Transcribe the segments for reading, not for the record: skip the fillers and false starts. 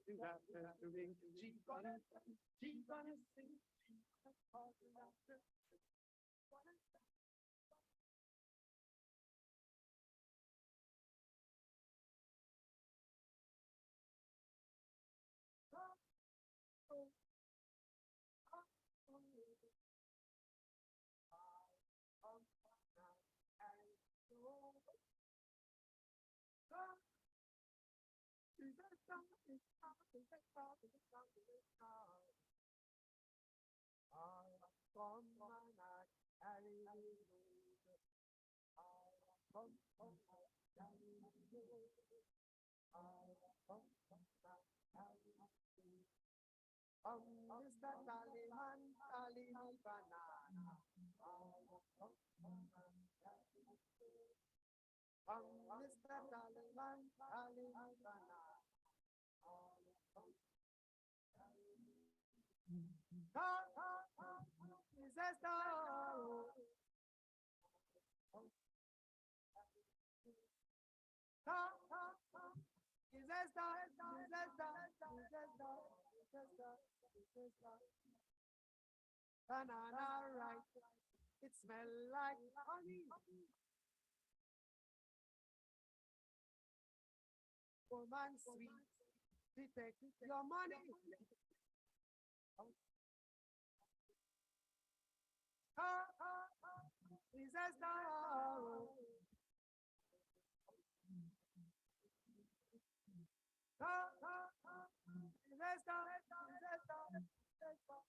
do after the ring. She gonna sing. Cause do after. Mr. Tallyman, tally me banana. Mr. Tallyman, tally me banana. Is a star. Is a star. Is a star. Is a star. Is a star. Is a star. Banana right. It smell like honey. Woman sweet. Detect your money. Is a star. Is a star. Is a star. Is a star.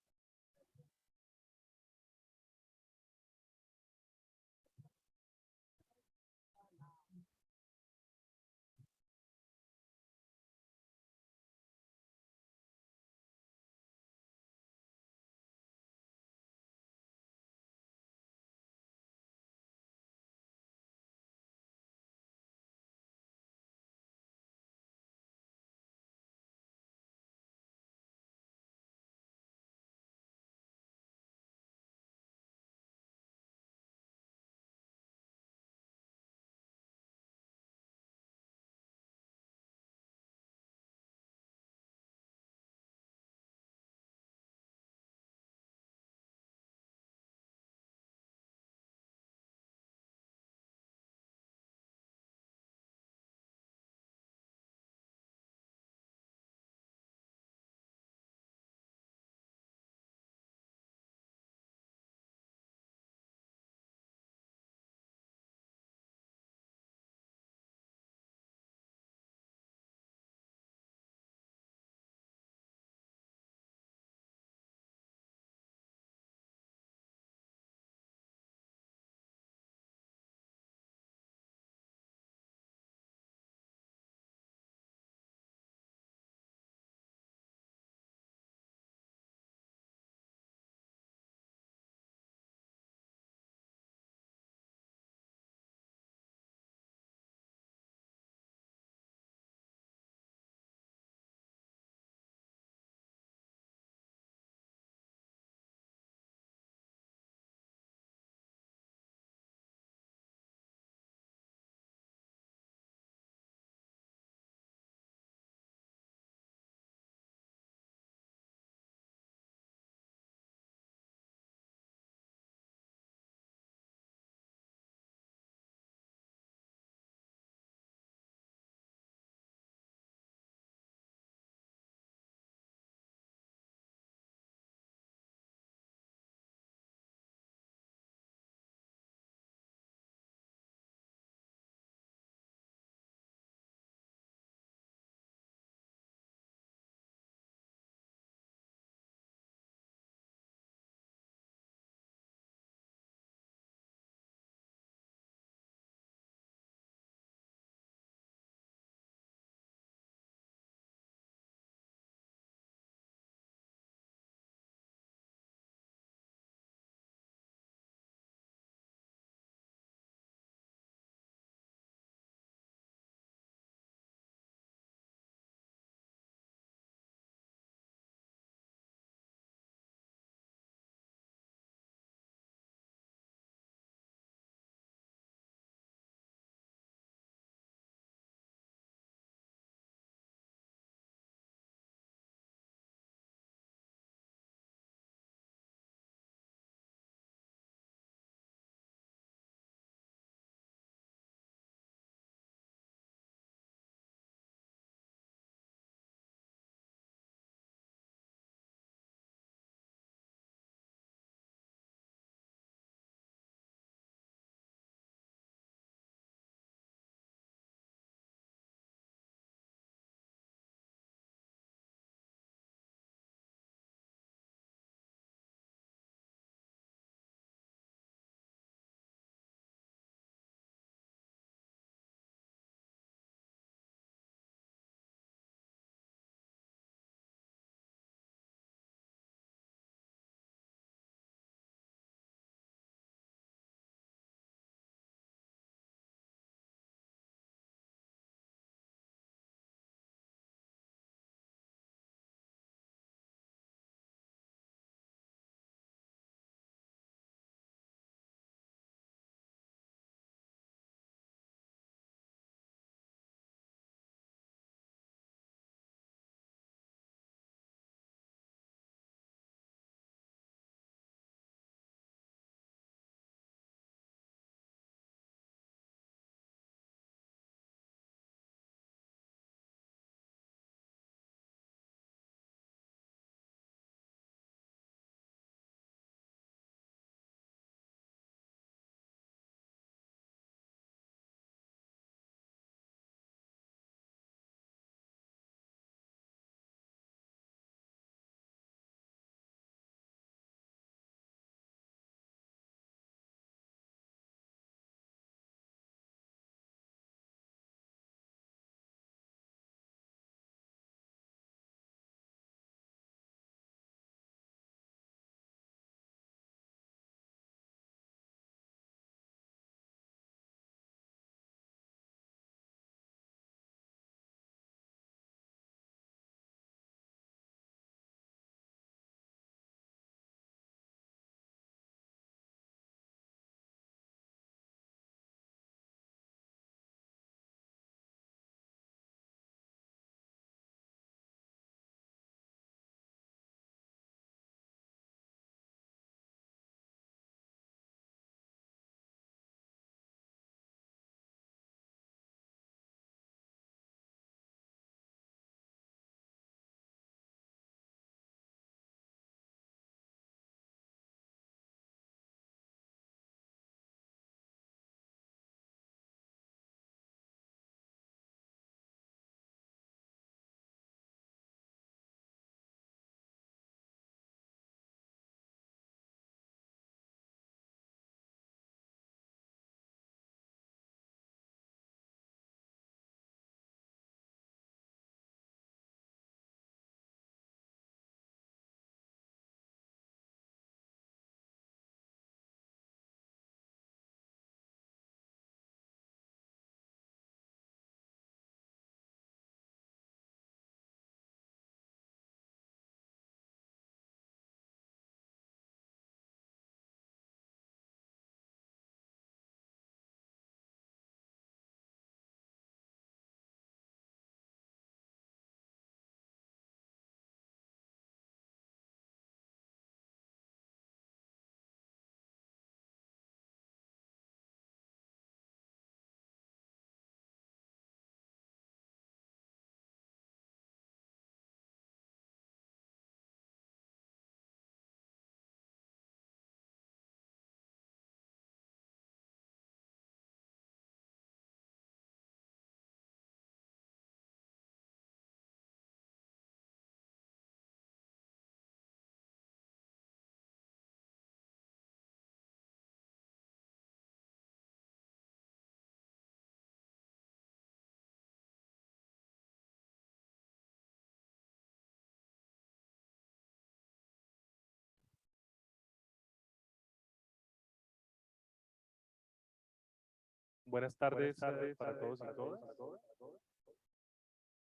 Buenas tardes para todos y todas.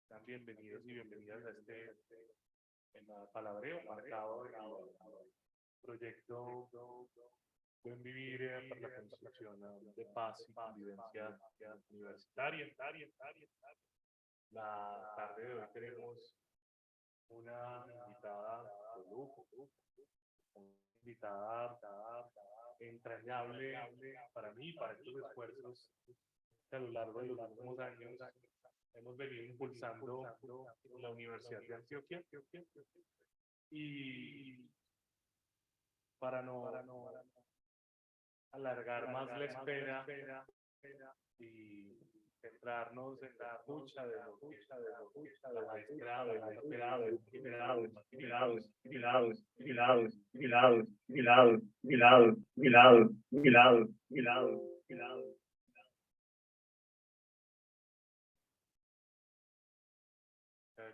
Sean bienvenidos y bienvenidas a este palabreo marcado en el proyecto Buen Vivir para la construcción de paz y convivencia universitaria. La tarde de hoy tenemos una invitada de lujo, una invitada entrañable para mí, para estos esfuerzos que a lo largo de los últimos años hemos venido impulsando la Universidad de Antioquia. Y para no alargar más la espera y centrarnos en la escucha de la maestra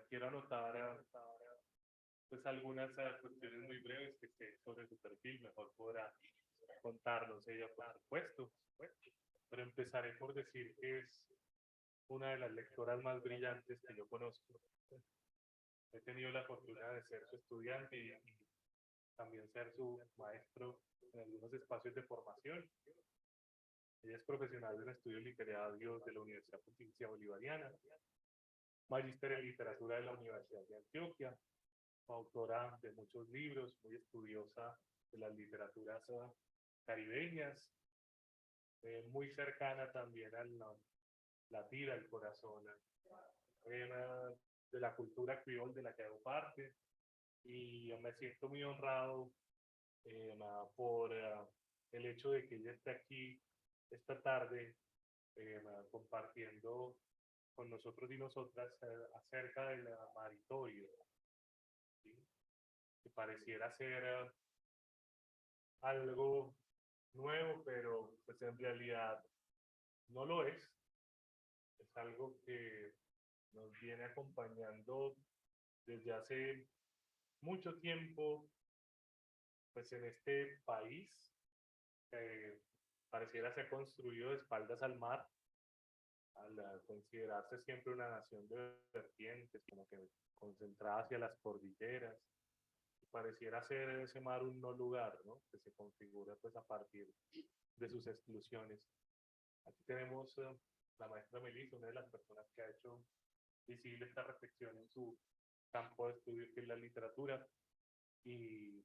quiero anotar pues algunas cuestiones muy breves que sé sobre su perfil. Mejor podrá contarnos ella, por supuesto, pero empezaré por decir que es una de las lectoras más brillantes que yo conozco. He tenido la fortuna de ser su estudiante y también ser su maestro en algunos espacios de formación. Ella es profesional en estudios literarios de la Universidad Pontificia Bolivariana, magíster en literatura de la Universidad de Antioquia, autora de muchos libros, muy estudiosa de las literaturas caribeñas, muy cercana también al latir, al corazón de la cultura criol de la que hago parte, y yo me siento muy honrado por el hecho de que ella esté aquí esta tarde compartiendo con nosotros y nosotras acerca del maritorio, ¿sí? Que pareciera ser algo nuevo, pero pues en realidad no lo es. Es algo que nos viene acompañando desde hace mucho tiempo, pues en este país que pareciera ser construido de espaldas al mar, al considerarse siempre una nación de vertientes, como que concentrada hacia las cordilleras. Pareciera ser ese mar un no lugar, ¿no? Que se configura pues a partir de sus exclusiones. Aquí tenemos la maestra Melissa, una de las personas que ha hecho visible esta reflexión en su campo de estudio, que es la literatura, y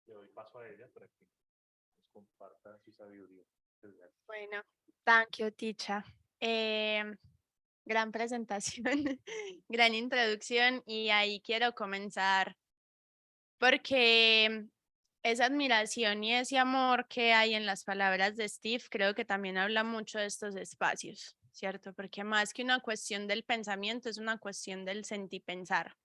le doy paso a ella para que nos comparta su sabiduría. Bueno, thank you, teacher. Gran presentación, gran introducción, y ahí quiero comenzar porque esa admiración y ese amor que hay en las palabras de Steve creo que también habla mucho de estos espacios, ¿cierto? Porque más que una cuestión del pensamiento es una cuestión del sentipensar.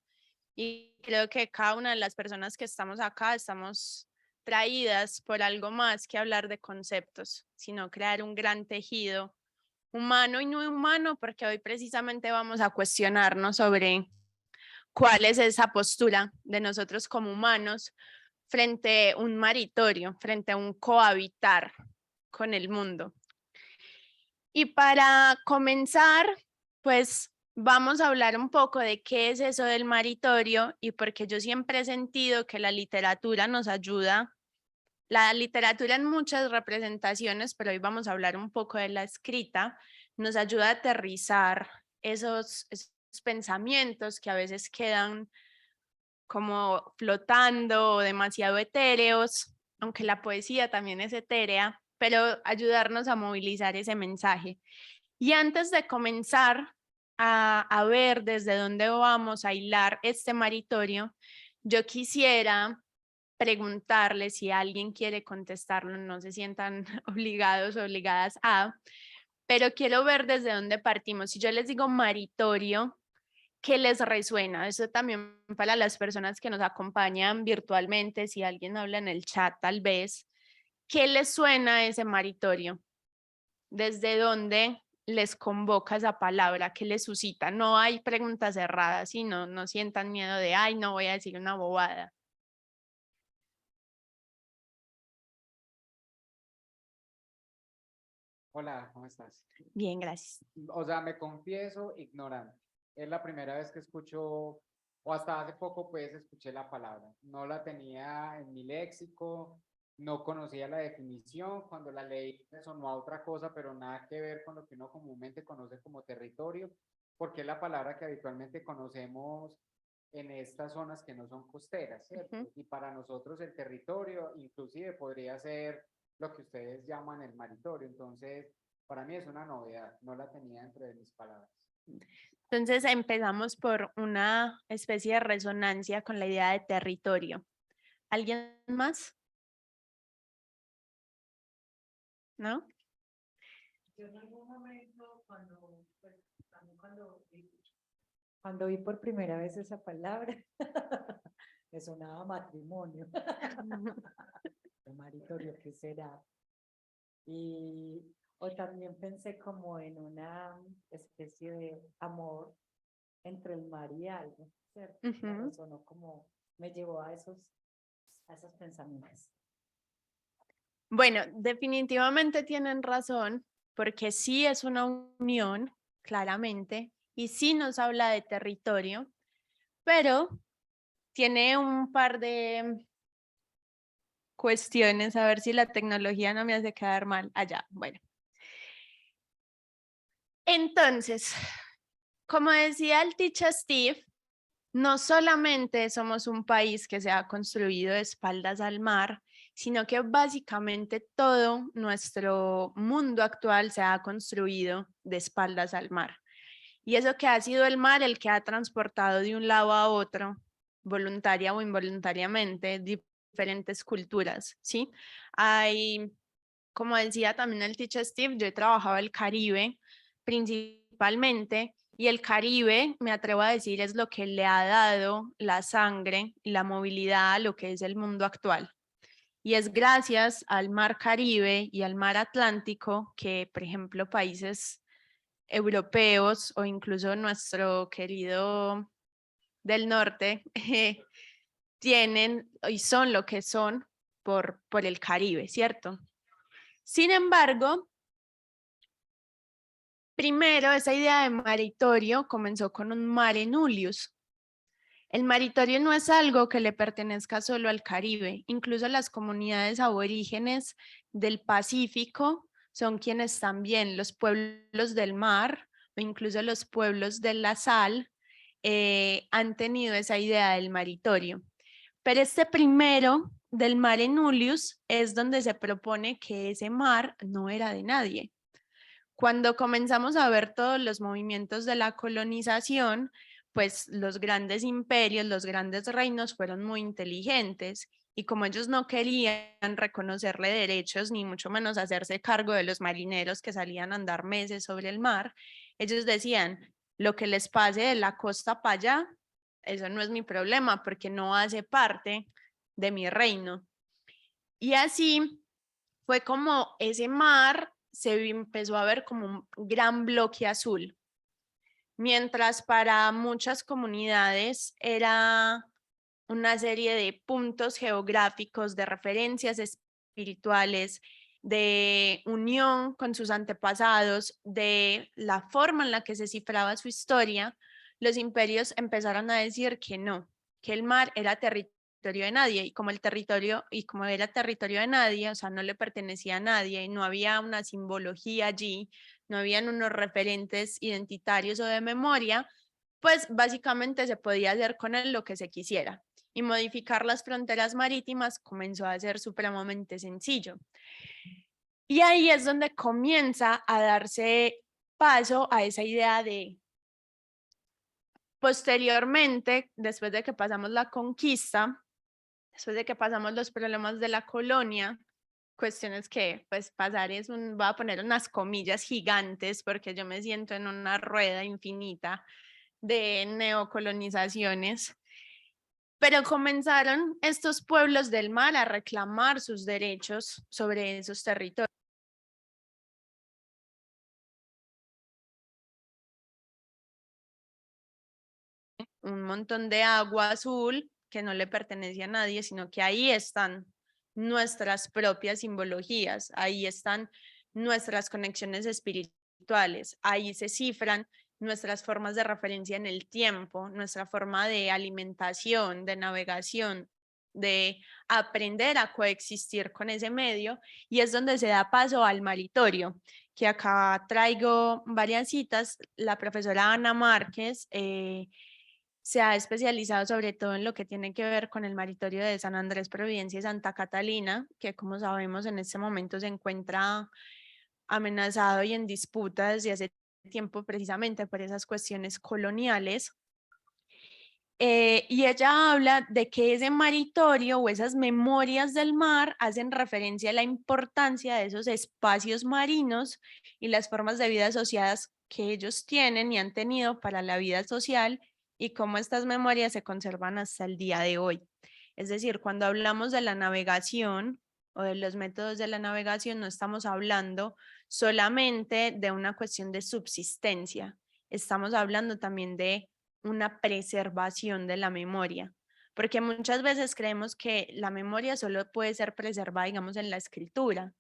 Y creo que cada una de las personas que estamos acá estamos traídas por algo más que hablar de conceptos, sino crear un gran tejido humano y no humano, porque hoy precisamente vamos a cuestionarnos sobre cuál es esa postura de nosotros como humanos frente a un maritorio, frente a un cohabitar con el mundo. Y para comenzar, pues vamos a hablar un poco de qué es eso del maritorio y porque yo siempre he sentido que la literatura nos ayuda. La literatura en muchas representaciones, pero hoy vamos a hablar un poco de la escrita, nos ayuda a aterrizar esos pensamientos que a veces quedan como flotando o demasiado etéreos, aunque la poesía también es etérea, pero ayudarnos a movilizar ese mensaje. Y antes de comenzar a ver desde dónde vamos a hilar este maritorio, yo quisiera preguntarle si alguien quiere contestarlo, no se sientan obligados o obligadas a, pero quiero ver desde dónde partimos. Si yo les digo maritorio, ¿qué les resuena? Eso también para las personas que nos acompañan virtualmente, si alguien habla en el chat tal vez, ¿qué les suena ese maritorio? ¿Desde dónde les convoca esa palabra? ¿Qué les suscita? No hay preguntas cerradas, y no sientan miedo de, ay, no voy a decir una bobada. Hola, ¿cómo estás? Bien, gracias. O sea, me confieso ignorante. Es la primera vez que escucho, o hasta hace poco pues escuché la palabra. No la tenía en mi léxico, no conocía la definición. Cuando la leí me sonó a otra cosa, pero nada que ver con lo que uno comúnmente conoce como territorio, porque es la palabra que habitualmente conocemos en estas zonas que no son costeras, ¿cierto? Ujú. Y para nosotros el territorio inclusive podría ser lo que ustedes llaman el maritorio. Entonces, para mí es una novedad, no la tenía dentro de mis palabras. Entonces empezamos por una especie de resonancia con la idea de territorio. ¿Alguien más? ¿No? Yo en algún momento, pues, también cuando vi por primera vez esa palabra, me sonaba matrimonio. El maritorio, ¿qué será? O también pensé como en una especie de amor entre el mar y algo, ¿cierto? Me Ujú. resonó como, me llevó a esos pensamientos. Bueno, definitivamente tienen razón, porque sí es una unión, claramente, y sí nos habla de territorio, pero tiene un par de cuestiones, a ver si la tecnología no me hace quedar mal allá. Bueno, entonces, como decía el teacher Steve, no solamente somos un país que se ha construido de espaldas al mar, sino que básicamente todo nuestro mundo actual se ha construido de espaldas al mar. Y eso que ha sido el mar el que ha transportado de un lado a otro, voluntaria o involuntariamente, diferentes culturas, ¿sí? Hay, como decía también el teacher Steve, yo he trabajado el Caribe principalmente, y el Caribe, me atrevo a decir, es lo que le ha dado la sangre y la movilidad a lo que es el mundo actual. Y es gracias al mar Caribe y al mar Atlántico que, por ejemplo, países europeos o incluso nuestro querido del norte tienen y son lo que son por el Caribe, ¿cierto? Sin embargo, primero esa idea de maritorio comenzó con un mare nullius. El maritorio no es algo que le pertenezca solo al Caribe, incluso las comunidades aborígenes del Pacífico son quienes también, los pueblos del mar o incluso los pueblos de la sal, han tenido esa idea del maritorio. Pero este primero del mare nullius es donde se propone que ese mar no era de nadie. Cuando comenzamos a ver todos los movimientos de la colonización, pues los grandes imperios, los grandes reinos fueron muy inteligentes y como ellos no querían reconocerle derechos ni mucho menos hacerse cargo de los marineros que salían a andar meses sobre el mar, ellos decían, lo que les pase de la costa para allá, eso no es mi problema porque no hace parte de mi reino. Y así fue como ese mar se empezó a ver como un gran bloque azul, mientras para muchas comunidades era una serie de puntos geográficos, de referencias espirituales, de unión con sus antepasados, de la forma en la que se cifraba su historia, los imperios empezaron a decir que no, que el mar era territorio de nadie y como el territorio y como era territorio de nadie, o sea, no le pertenecía a nadie y no había una simbología allí, no habían unos referentes identitarios o de memoria, pues básicamente se podía hacer con él lo que se quisiera y modificar las fronteras marítimas comenzó a ser supremamente sencillo. Y ahí es donde comienza a darse paso a esa idea de, posteriormente, después de que pasamos la conquista, después de que pasamos los problemas de la colonia, cuestiones que pues pasar es voy a poner unas comillas gigantes porque yo me siento en una rueda infinita de neocolonizaciones, pero comenzaron estos pueblos del mar a reclamar sus derechos sobre esos territorios. Un montón de agua azul que no le pertenece a nadie, sino que ahí están nuestras propias simbologías, ahí están nuestras conexiones espirituales. Ahí se cifran nuestras formas de referencia en el tiempo, nuestra forma de alimentación, de navegación, de aprender a coexistir con ese medio, y es donde se da paso al maritorio, que acá traigo varias citas. La profesora Ana Márquez se ha especializado sobre todo en lo que tiene que ver con el maritorio de San Andrés, Providencia y Santa Catalina, que como sabemos en este momento se encuentra amenazado y en disputa desde hace tiempo precisamente por esas cuestiones coloniales. Y ella habla de que ese maritorio o esas memorias del mar hacen referencia a la importancia de esos espacios marinos y las formas de vida asociadas que ellos tienen y han tenido para la vida social, y cómo estas memorias se conservan hasta el día de hoy. Es decir, cuando hablamos de la navegación o de los métodos de la navegación, no estamos hablando solamente de una cuestión de subsistencia, estamos hablando también de una preservación de la memoria, porque muchas veces creemos que la memoria solo puede ser preservada, digamos, en la escritura,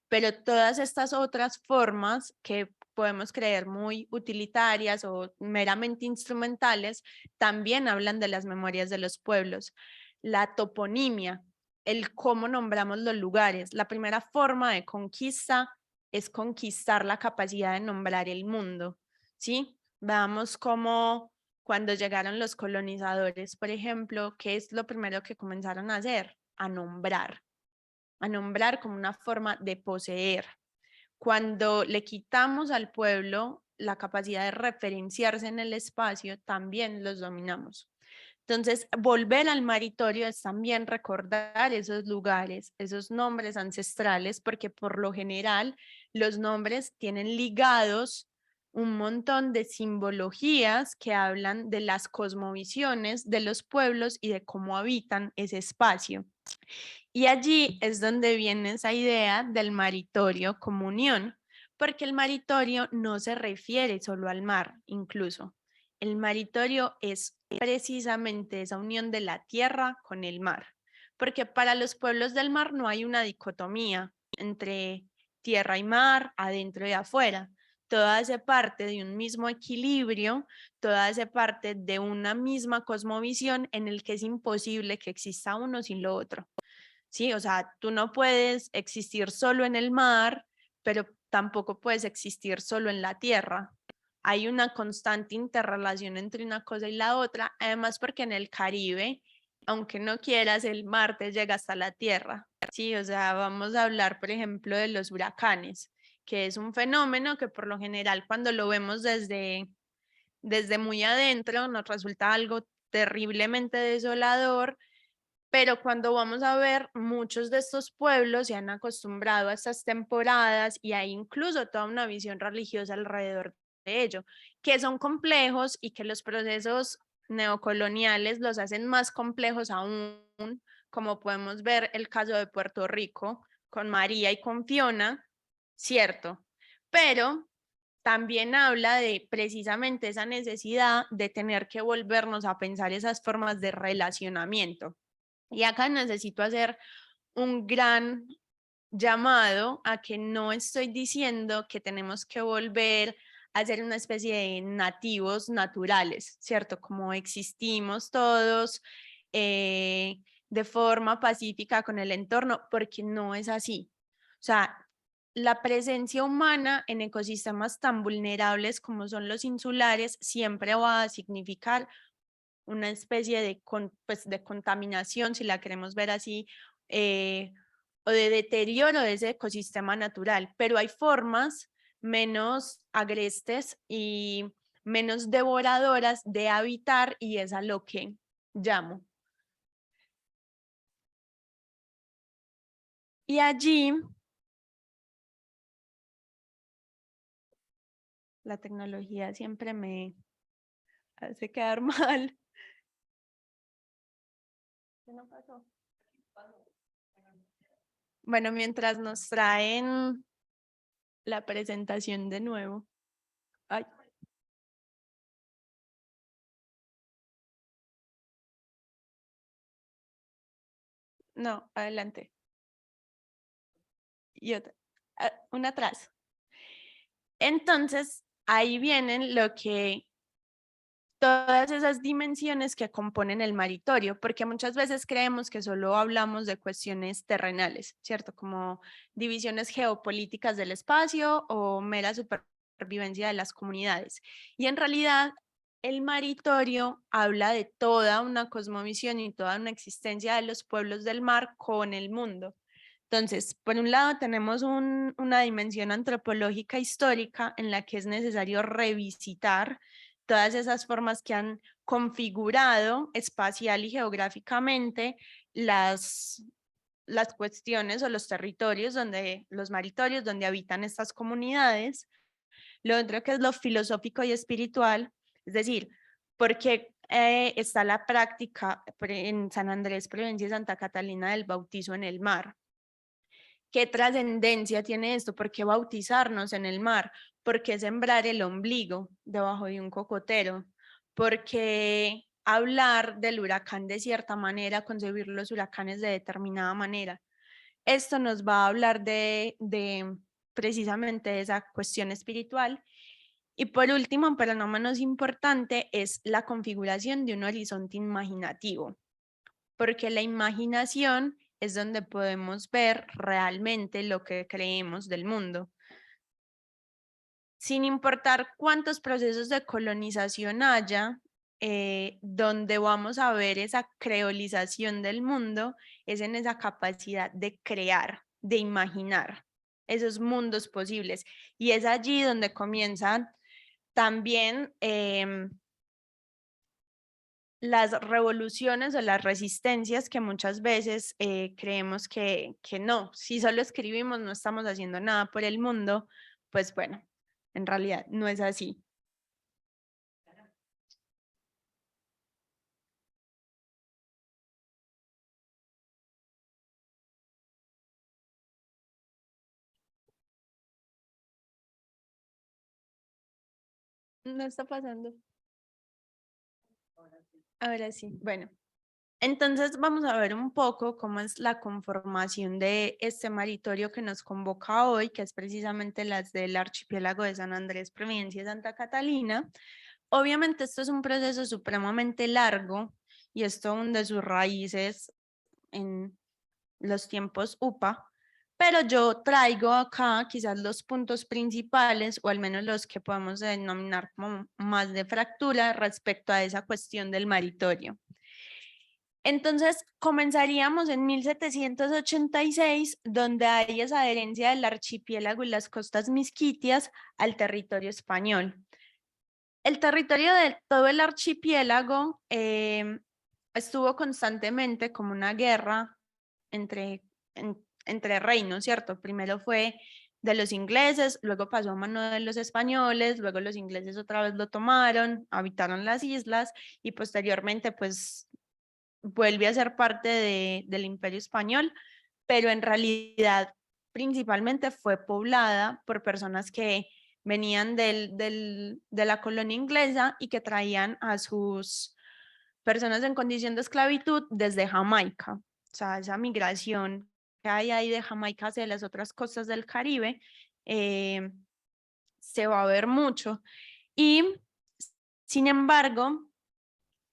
pero todas estas otras formas que podemos creer muy utilitarias o meramente instrumentales, también hablan de las memorias de los pueblos. La toponimia, el cómo nombramos los lugares. La primera forma de conquista es conquistar la capacidad de nombrar el mundo, ¿sí? Veamos cómo cuando llegaron los colonizadores, por ejemplo, ¿qué es lo primero que comenzaron a hacer? A nombrar como una forma de poseer. Cuando le quitamos al pueblo la capacidad de referenciarse en el espacio, también los dominamos. Entonces, volver al maritorio es también recordar esos lugares, esos nombres ancestrales, porque por lo general los nombres tienen ligados un montón de simbologías que hablan de las cosmovisiones de los pueblos y de cómo habitan ese espacio. Y allí es donde viene esa idea del maritorio como unión, porque el maritorio no se refiere solo al mar, incluso. El maritorio es precisamente esa unión de la tierra con el mar, porque para los pueblos del mar no hay una dicotomía entre tierra y mar, adentro y afuera. Toda hace parte de un mismo equilibrio, toda hace parte de una misma cosmovisión en el que es imposible que exista uno sin lo otro. ¿Sí? O sea, tú no puedes existir solo en el mar, pero tampoco puedes existir solo en la tierra. Hay una constante interrelación entre una cosa y la otra, además porque en el Caribe, aunque no quieras, el mar te llega hasta la tierra. Sí, o sea, vamos a hablar, por ejemplo, de los huracanes, que es un fenómeno que por lo general cuando lo vemos desde muy adentro nos resulta algo terriblemente desolador, pero cuando vamos a ver, muchos de estos pueblos se han acostumbrado a estas temporadas y hay incluso toda una visión religiosa alrededor de ello, que son complejos y que los procesos neocoloniales los hacen más complejos aún, como podemos ver el caso de Puerto Rico con María y con Fiona, cierto, pero también habla de precisamente esa necesidad de tener que volvernos a pensar esas formas de relacionamiento. Y acá necesito hacer un gran llamado a que no estoy diciendo que tenemos que volver a ser una especie de nativos naturales, ¿cierto? Como existimos todos de forma pacífica con el entorno, porque no es así. O sea, la presencia humana en ecosistemas tan vulnerables como son los insulares siempre va a significar una especie de, pues, de contaminación, si la queremos ver así, o de deterioro de ese ecosistema natural, pero hay formas menos agrestes y menos devoradoras de habitar, y es a lo que llamo. Y allí la tecnología siempre me hace quedar mal. ¿Qué no pasó? Bueno, mientras nos traen la presentación de nuevo. Ay. No, adelante. Y otra. una atrás. Entonces, ahí vienen lo que todas esas dimensiones que componen el maritorio, porque muchas veces creemos que solo hablamos de cuestiones terrenales, ¿cierto? Como divisiones geopolíticas del espacio o mera supervivencia de las comunidades. Y en realidad, el maritorio habla de toda una cosmovisión y toda una existencia de los pueblos del mar con el mundo. Entonces, por un lado tenemos una dimensión antropológica histórica en la que es necesario revisitar todas esas formas que han configurado espacial y geográficamente las cuestiones o los territorios los maritorios donde habitan estas comunidades. Lo otro que es lo filosófico y espiritual, es decir, porque está la práctica en San Andrés, Providencia y Santa Catalina del bautizo en el mar. ¿Qué trascendencia tiene esto? ¿Por qué bautizarnos en el mar? ¿Por qué sembrar el ombligo debajo de un cocotero? ¿Por qué hablar del huracán de cierta manera, concebir los huracanes de determinada manera? Esto nos va a hablar de precisamente de esa cuestión espiritual. Y por último, pero no menos importante, es la configuración de un horizonte imaginativo, porque la imaginación es donde podemos ver realmente lo que creemos del mundo. Sin importar cuántos procesos de colonización haya, donde vamos a ver esa creolización del mundo es en esa capacidad de crear, de imaginar esos mundos posibles. Y es allí donde comienzan también las revoluciones o las resistencias que muchas veces creemos que no, si solo escribimos no estamos haciendo nada por el mundo, pues bueno, en realidad no es así. No está pasando. Ahora sí, bueno. Entonces vamos a ver un poco cómo es la conformación de este maritorio que nos convoca hoy, que es precisamente las del archipiélago de San Andrés, Providencia y Santa Catalina. Obviamente esto es un proceso supremamente largo y esto hunde sus raíces en los tiempos UPA, pero yo traigo acá quizás los puntos principales o al menos los que podemos denominar como más de fractura respecto a esa cuestión del maritorio. Entonces, comenzaríamos en 1786, donde hay esa adherencia del archipiélago y las costas misquitias al territorio español. El territorio de todo el archipiélago estuvo constantemente como una guerra entre reinos, ¿cierto? Primero fue de los ingleses, luego pasó a mano de los españoles, luego los ingleses otra vez lo tomaron, habitaron las islas y posteriormente pues vuelve a ser parte del Imperio Español, pero en realidad principalmente fue poblada por personas que venían de la colonia inglesa y que traían a sus personas en condición de esclavitud desde Jamaica. O sea, esa migración que hay ahí de Jamaica hacia las otras costas del Caribe se va a ver mucho. Y sin embargo,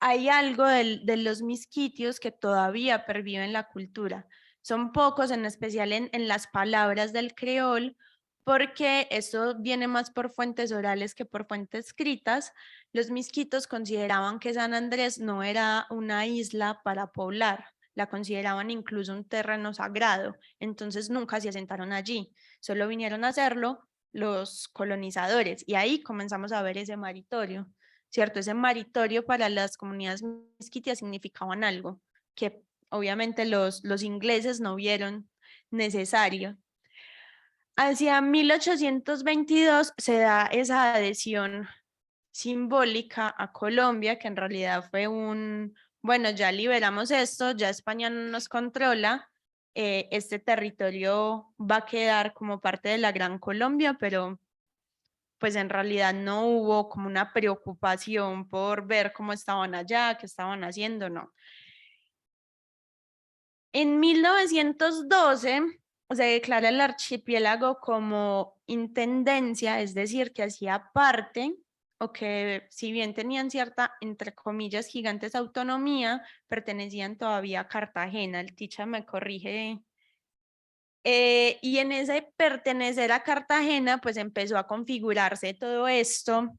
hay algo de los misquitios que todavía pervive en la cultura. Son pocos, en especial en las palabras del creol, porque eso viene más por fuentes orales que por fuentes escritas. Los misquitos consideraban que San Andrés no era una isla para poblar, la consideraban incluso un terreno sagrado, entonces nunca se asentaron allí, solo vinieron a hacerlo los colonizadores y ahí comenzamos a ver ese maritorio. ¿Cierto? Ese maritorio para las comunidades misquitias significaban algo que obviamente los ingleses no vieron necesario. Hacia 1822 se da esa adhesión simbólica a Colombia, que en realidad fue bueno, ya liberamos esto, ya España no nos controla, este territorio va a quedar como parte de la Gran Colombia, pero pues en realidad no hubo como una preocupación por ver cómo estaban allá, qué estaban haciendo, no. En 1912, se declara el archipiélago como intendencia, es decir, que hacía parte o que si bien tenían cierta, entre comillas, gigantes autonomía, pertenecían todavía a Cartagena. El teacher me corrige. Y en ese pertenecer a Cartagena, pues empezó a configurarse todo esto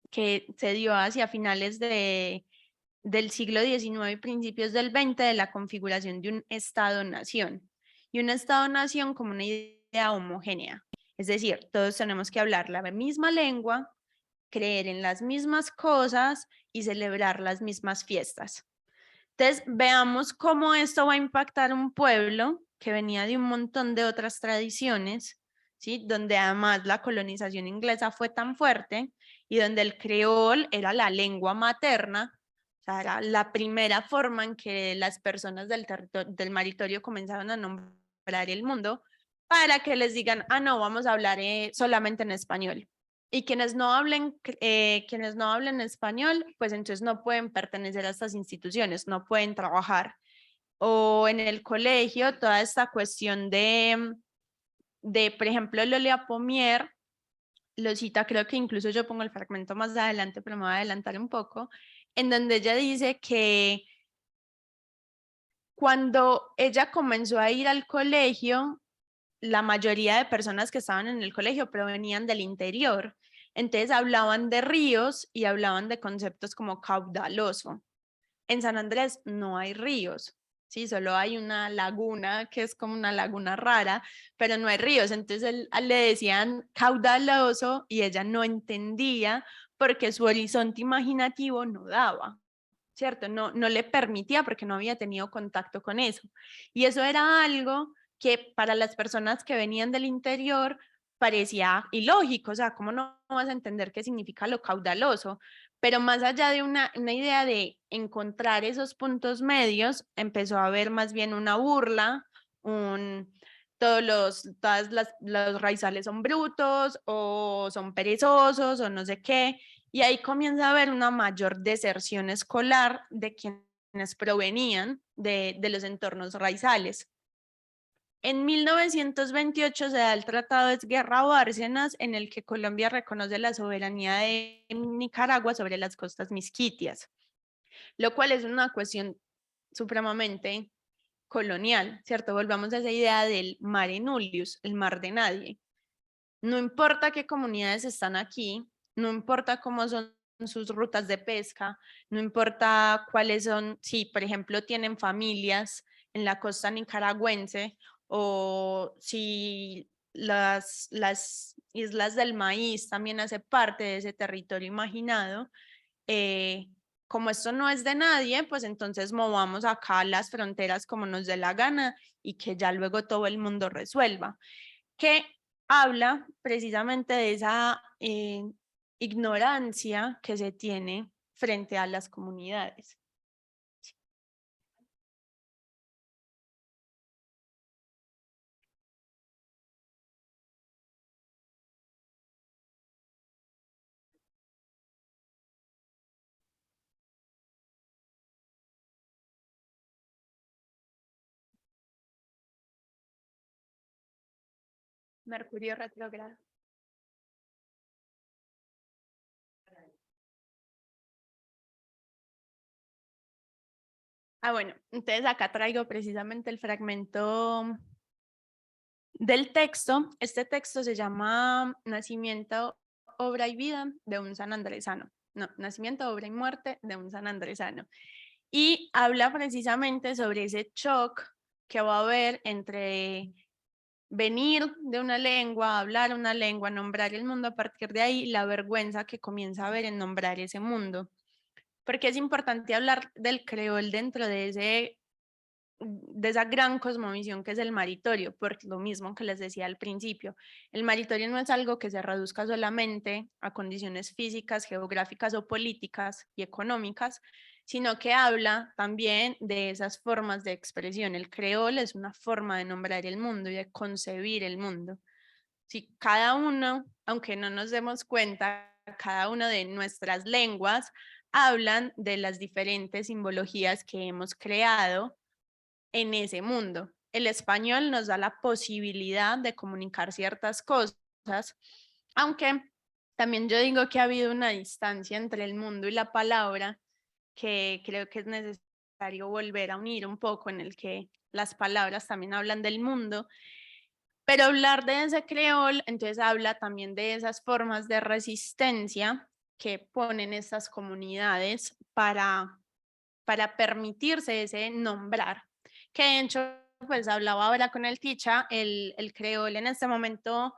que se dio hacia finales del siglo XIX y principios del XX de la configuración de un Estado-nación. Y un Estado-nación como una idea homogénea. Es decir, todos tenemos que hablar la misma lengua, creer en las mismas cosas y celebrar las mismas fiestas. Entonces, veamos cómo esto va a impactar un pueblo que venía de un montón de otras tradiciones, ¿sí? Donde además la colonización inglesa fue tan fuerte y donde el creol era la lengua materna, o sea, era la primera forma en que las personas del maritorio comenzaron a nombrar el mundo para que les digan, ah, no, vamos a hablar solamente en español. Y quienes no hablen español, pues entonces no pueden pertenecer a estas instituciones, no pueden trabajar. O en el colegio, toda esta cuestión por ejemplo, Lolia Pomier, lo cita, creo que incluso yo pongo el fragmento más adelante, pero me voy a adelantar un poco, en donde ella dice que cuando ella comenzó a ir al colegio, la mayoría de personas que estaban en el colegio provenían del interior. Entonces hablaban de ríos y hablaban de conceptos como caudaloso. En San Andrés no hay ríos, ¿sí? Solo hay una laguna que es como una laguna rara, pero no hay ríos. Entonces le decían caudaloso y ella no entendía porque su horizonte imaginativo no daba. ¿Cierto? No le permitía porque no había tenido contacto con eso. Y eso era algo que para las personas que venían del interior parecía ilógico, o sea, ¿cómo no vas a entender qué significa lo caudaloso? Pero más allá de una idea de encontrar esos puntos medios, empezó a haber más bien una burla, los raizales son brutos o son perezosos o no sé qué, y ahí comienza a haber una mayor deserción escolar de quienes provenían de los entornos raizales. En 1928 se da el Tratado de Esguerra-Bárcenas, en el que Colombia reconoce la soberanía de Nicaragua sobre las costas misquitias, lo cual es una cuestión supremamente colonial, ¿cierto? Volvamos a esa idea del mare nullius, el mar de nadie. No importa qué comunidades están aquí, no importa cómo son sus rutas de pesca, no importa cuáles son, si por ejemplo tienen familias en la costa nicaragüense o si las islas del maíz también hacen parte de ese territorio imaginado. Como esto no es de nadie, pues entonces movamos acá las fronteras como nos dé la gana y que ya luego todo el mundo resuelva. Que habla precisamente de esa ignorancia que se tiene frente a las comunidades. Mercurio retrógrado. Bueno, entonces acá traigo precisamente el fragmento del texto. Este texto se llama Nacimiento, obra y vida de un sanandresano. No, Nacimiento, obra y muerte de un sanandresano. Y habla precisamente sobre ese shock que va a haber entre venir de una lengua, hablar una lengua, nombrar el mundo, a partir de ahí la vergüenza que comienza a haber en nombrar ese mundo. Porque es importante hablar del creol dentro de esa gran cosmovisión que es el maritorio, por lo mismo que les decía al principio. El maritorio no es algo que se reduzca solamente a condiciones físicas, geográficas o políticas y económicas, sino que habla también de esas formas de expresión. El creol es una forma de nombrar el mundo y de concebir el mundo. Si cada uno, aunque no nos demos cuenta, cada una de nuestras lenguas hablan de las diferentes simbologías que hemos creado en ese mundo. el español nos da la posibilidad de comunicar ciertas cosas, aunque también yo digo que ha habido una distancia entre el mundo y la palabra que creo que es necesario volver a unir un poco, en el que las palabras también hablan del mundo, pero hablar de ese creol, entonces habla también de esas formas de resistencia que ponen estas comunidades para permitirse ese nombrar, que de hecho, pues hablaba ahora con el Ticha, el creol en este momento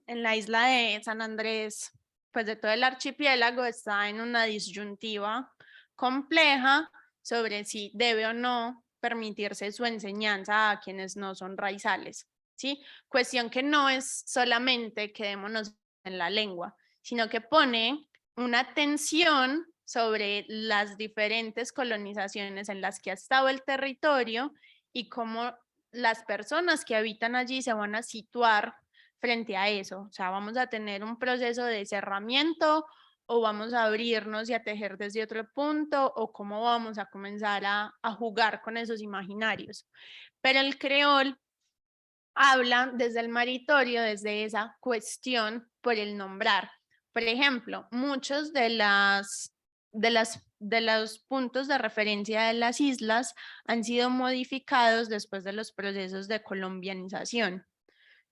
en la isla de San Andrés, pues de todo el archipiélago, está en una disyuntiva compleja sobre si debe o no permitirse su enseñanza a quienes no son raizales, ¿sí? Cuestión que no es solamente quedémonos en la lengua, sino que pone una tensión sobre las diferentes colonizaciones en las que ha estado el territorio y cómo las personas que habitan allí se van a situar frente a eso. O sea, vamos a tener un proceso de cerramiento o vamos a abrirnos y a tejer desde otro punto, o cómo vamos a comenzar a jugar con esos imaginarios. Pero el creol habla desde el maritorio, desde esa cuestión por el nombrar. Por ejemplo, muchos de los puntos de referencia de las islas han sido modificados después de los procesos de colombianización.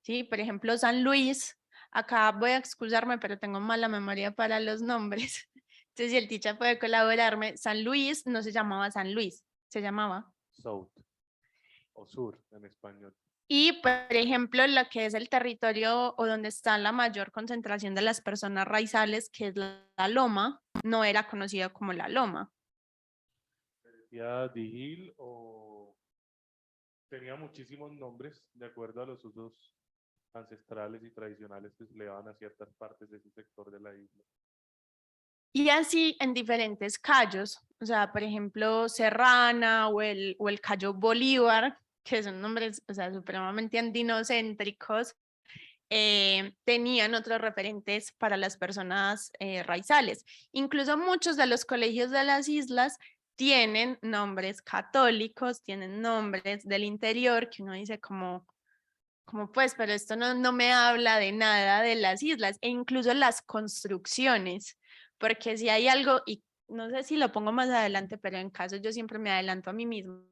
¿Sí? Por ejemplo, San Luis, acá voy a excusarme, pero tengo mala memoria para los nombres. Entonces, si el teacher puede colaborarme, San Luis no se llamaba San Luis, se llamaba. South o sur en español. Y, por ejemplo, lo que es el territorio o donde está la mayor concentración de las personas raizales, que es la Loma, no era conocido como la Loma. Decía Digil o tenía muchísimos nombres de acuerdo a los usos ancestrales y tradicionales que se le daban a ciertas partes de ese sector de la isla. Y así en diferentes cayos, o sea, por ejemplo, Serrana o el Cayo Bolívar, que son nombres, o sea, supremamente andinocéntricos, tenían otros referentes para las personas raizales. Incluso muchos de los colegios de las islas tienen nombres católicos, tienen nombres del interior, que uno dice como pues, pero esto no me habla de nada de las islas, e incluso las construcciones, porque si hay algo, y no sé si lo pongo más adelante, pero en caso yo siempre me adelanto a mí misma,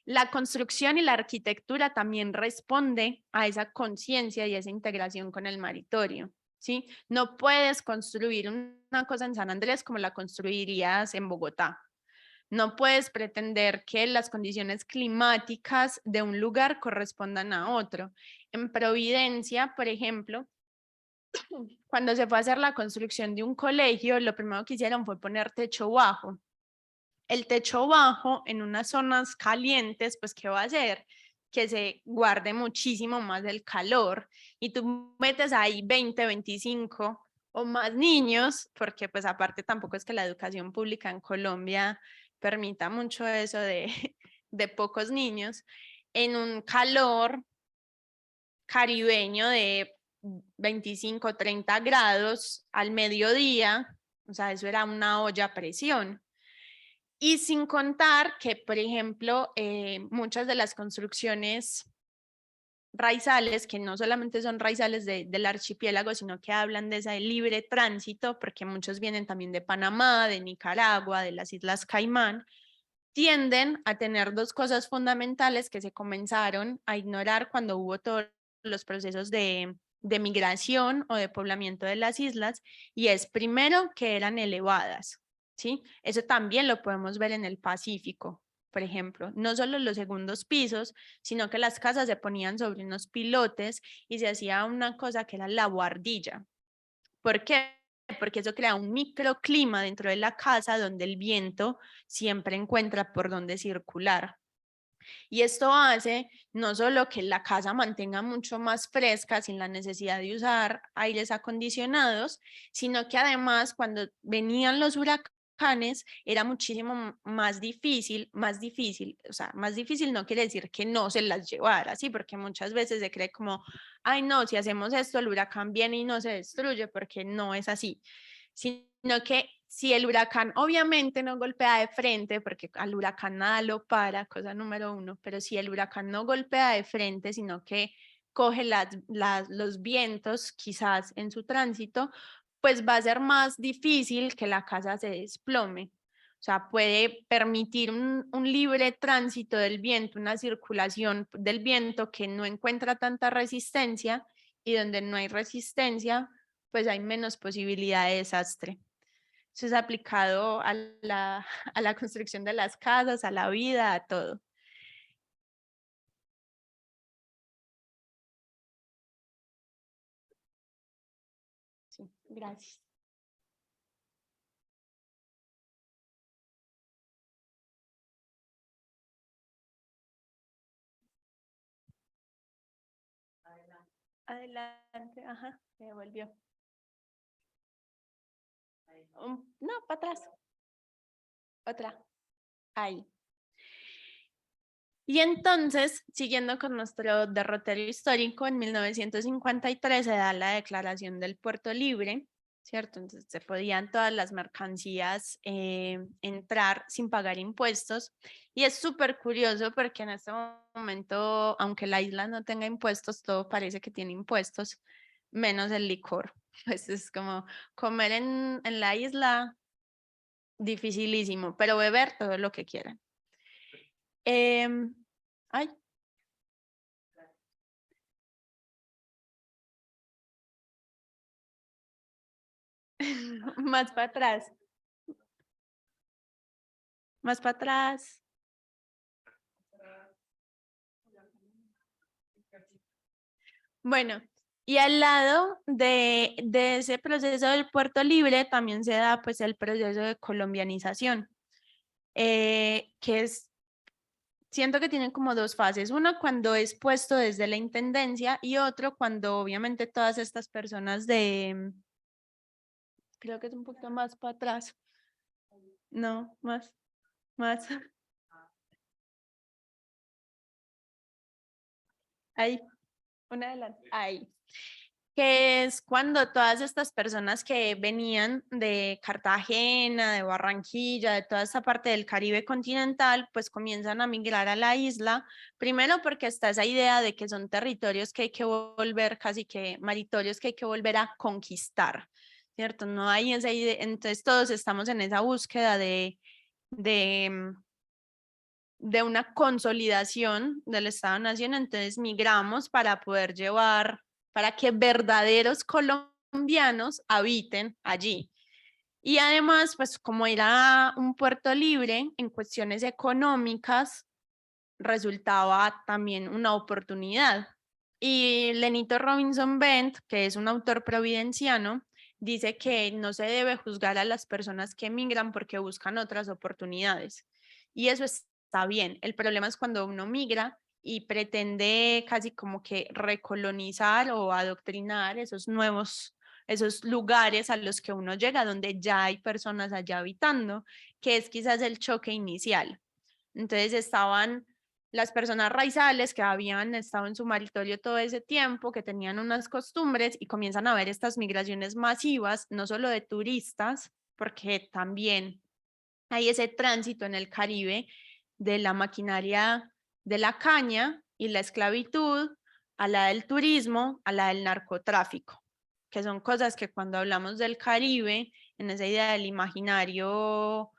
la construcción y la arquitectura también responde a esa conciencia y esa integración con el maritorio, ¿sí? No puedes construir una cosa en San Andrés como la construirías en Bogotá. No puedes pretender que las condiciones climáticas de un lugar correspondan a otro. En Providencia, por ejemplo, cuando se fue a hacer la construcción de un colegio, lo primero que hicieron fue poner techo bajo. El techo bajo en unas zonas calientes, pues, ¿qué va a hacer? Que se guarde muchísimo más del calor, y tú metes ahí 20, 25 o más niños, porque pues aparte tampoco es que la educación pública en Colombia permita mucho eso de pocos niños, en un calor caribeño de 25, 30 grados al mediodía, o sea, eso era una olla a presión. Y sin contar que, por ejemplo, muchas de las construcciones raizales, que no solamente son raizales del archipiélago, sino que hablan de ese libre tránsito, porque muchos vienen también de Panamá, de Nicaragua, de las Islas Caimán, tienden a tener dos cosas fundamentales que se comenzaron a ignorar cuando hubo todos los procesos de migración o de poblamiento de las islas, y es primero que eran elevadas, ¿sí? Eso también lo podemos ver en el Pacífico, por ejemplo, no solo los segundos pisos, sino que las casas se ponían sobre unos pilotes y se hacía una cosa que era la buhardilla. ¿Por qué? Porque eso crea un microclima dentro de la casa donde el viento siempre encuentra por dónde circular. Y esto hace no solo que la casa mantenga mucho más fresca sin la necesidad de usar aires acondicionados, sino que además cuando venían los huracanes era muchísimo más difícil, o sea, más difícil no quiere decir que no se las llevara, ¿sí? Porque muchas veces se cree como, ay no, si hacemos esto el huracán viene y no se destruye, porque no es así, sino que si el huracán obviamente no golpea de frente, porque al huracán nada lo para, cosa número uno, pero si el huracán no golpea de frente, sino que coge los vientos quizás en su tránsito, pues va a ser más difícil que la casa se desplome. O sea, puede permitir un libre tránsito del viento, una circulación del viento que no encuentra tanta resistencia, y donde no hay resistencia, pues hay menos posibilidad de desastre. Eso es aplicado a la construcción de las casas, a la vida, a todo. Sí, gracias. Adelante, ajá, se devolvió. No, para atrás. Otra. Ahí. Y entonces, siguiendo con nuestro derrotero histórico, en 1953 se da la declaración del puerto libre, ¿cierto? Entonces se podían todas las mercancías entrar sin pagar impuestos. Y es súper curioso porque en este momento, aunque la isla no tenga impuestos, todo parece que tiene impuestos, menos el licor. Pues es como comer en la isla, dificilísimo, pero beber todo lo que quieran. Ay. Más para atrás. Más para atrás. Bueno, y al lado de ese proceso del puerto libre también se da pues el proceso de colombianización, que es, siento que tienen como dos fases, una cuando es puesto desde la intendencia y otro cuando obviamente todas estas personas creo que es un poquito más para atrás, no, más, ahí, una adelante, ahí. Que es cuando todas estas personas que venían de Cartagena, de Barranquilla, de toda esta parte del Caribe continental, pues comienzan a migrar a la isla, primero porque está esa idea de que son territorios que hay que volver, casi que maritorios que hay que volver a conquistar, ¿cierto? No hay esa idea, entonces todos estamos en esa búsqueda de una consolidación del Estado-Nación, entonces migramos para poder llevar, para que verdaderos colombianos habiten allí. Y además, pues como era un puerto libre en cuestiones económicas, resultaba también una oportunidad. Y Lenito Robinson Bent, que es un autor providenciano, dice que no se debe juzgar a las personas que emigran porque buscan otras oportunidades. Y eso está bien. El problema es cuando uno migra y pretende casi como que recolonizar o adoctrinar esos lugares a los que uno llega, donde ya hay personas allá habitando, que es quizás el choque inicial. Entonces estaban las personas raizales que habían estado en su maritorio todo ese tiempo, que tenían unas costumbres y comienzan a ver estas migraciones masivas, no solo de turistas, porque también hay ese tránsito en el Caribe de la maquinaria de la caña y la esclavitud a la del turismo, a la del narcotráfico, que son cosas que cuando hablamos del Caribe, en esa idea del imaginario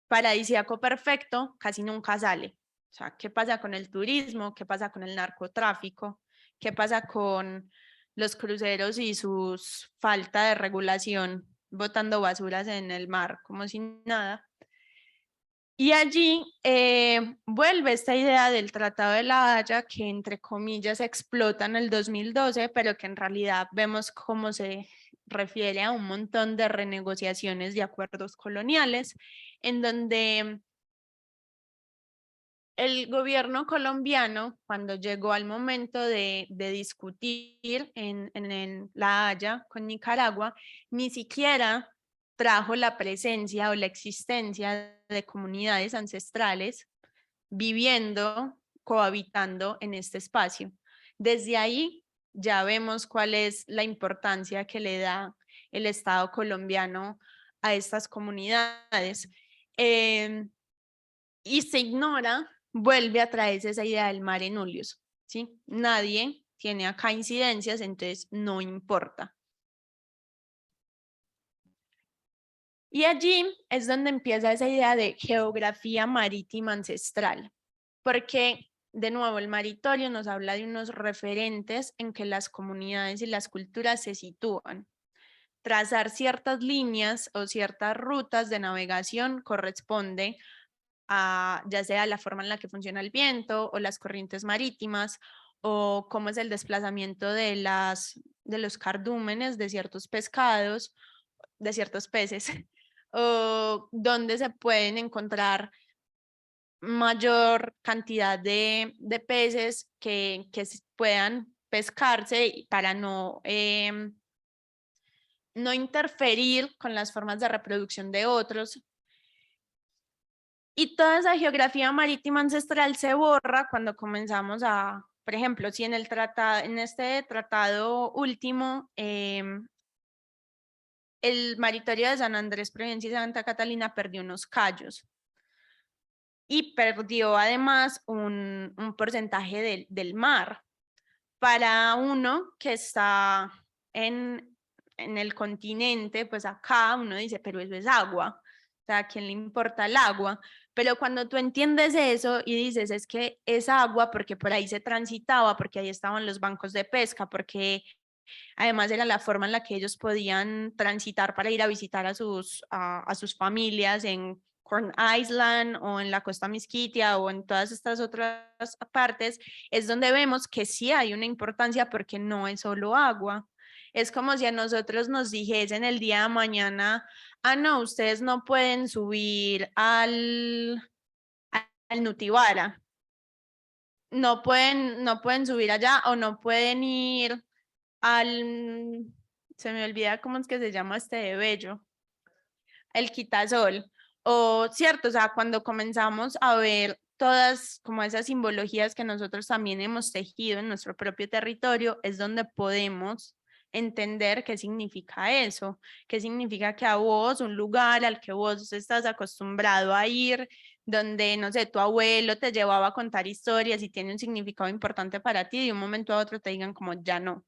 paradisíaco perfecto, casi nunca sale. O sea, ¿qué pasa con el turismo? ¿Qué pasa con el narcotráfico? ¿Qué pasa con los cruceros y su falta de regulación, botando basuras en el mar como si nada? Y allí vuelve esta idea del Tratado de la Haya, que entre comillas explota en el 2012, pero que en realidad vemos cómo se refiere a un montón de renegociaciones de acuerdos coloniales, en donde el gobierno colombiano, cuando llegó al momento de discutir en La Haya con Nicaragua, ni siquiera trajo la presencia o la existencia de comunidades ancestrales viviendo, cohabitando en este espacio. Desde ahí ya vemos cuál es la importancia que le da el Estado colombiano a estas comunidades. Y se ignora, vuelve a traerse esa idea del mare nullius, ¿sí? Nadie tiene acá incidencias, entonces no importa. Y allí es donde empieza esa idea de geografía marítima ancestral, porque de nuevo el maritorio nos habla de unos referentes en que las comunidades y las culturas se sitúan. Trazar ciertas líneas o ciertas rutas de navegación corresponde a ya sea la forma en la que funciona el viento o las corrientes marítimas o cómo es el desplazamiento de los cardúmenes de ciertos pescados, de ciertos peces, o dónde se pueden encontrar mayor cantidad de peces que puedan pescarse para no interferir con las formas de reproducción de otros. Y toda esa geografía marítima ancestral se borra cuando comenzamos a, por ejemplo, si en este tratado último, el maritorio de San Andrés, Providencia y Santa Catalina perdió unos cayos y perdió además un porcentaje del mar. Para uno que está en el continente, pues acá uno dice, pero eso es agua. O sea, ¿a quién le importa el agua? Pero cuando tú entiendes eso y dices, es que es agua porque por ahí se transitaba, porque ahí estaban los bancos de pesca, porque además era la forma en la que ellos podían transitar para ir a visitar a sus familias en Corn Island o en la costa Misquitia o en todas estas otras partes, es donde vemos que sí hay una importancia porque no es solo agua. Es como si a nosotros nos dijesen el día de mañana, no, ustedes no pueden subir al Nutibara, no pueden subir allá o no pueden ir se me olvida cómo es que se llama este de Bello, el quitasol, o cierto, o sea, cuando comenzamos a ver todas como esas simbologías que nosotros también hemos tejido en nuestro propio territorio, es donde podemos entender qué significa eso, qué significa que a vos, un lugar al que vos estás acostumbrado a ir, donde, no sé, tu abuelo te llevaba a contar historias y tiene un significado importante para ti, de un momento a otro te digan como ya no.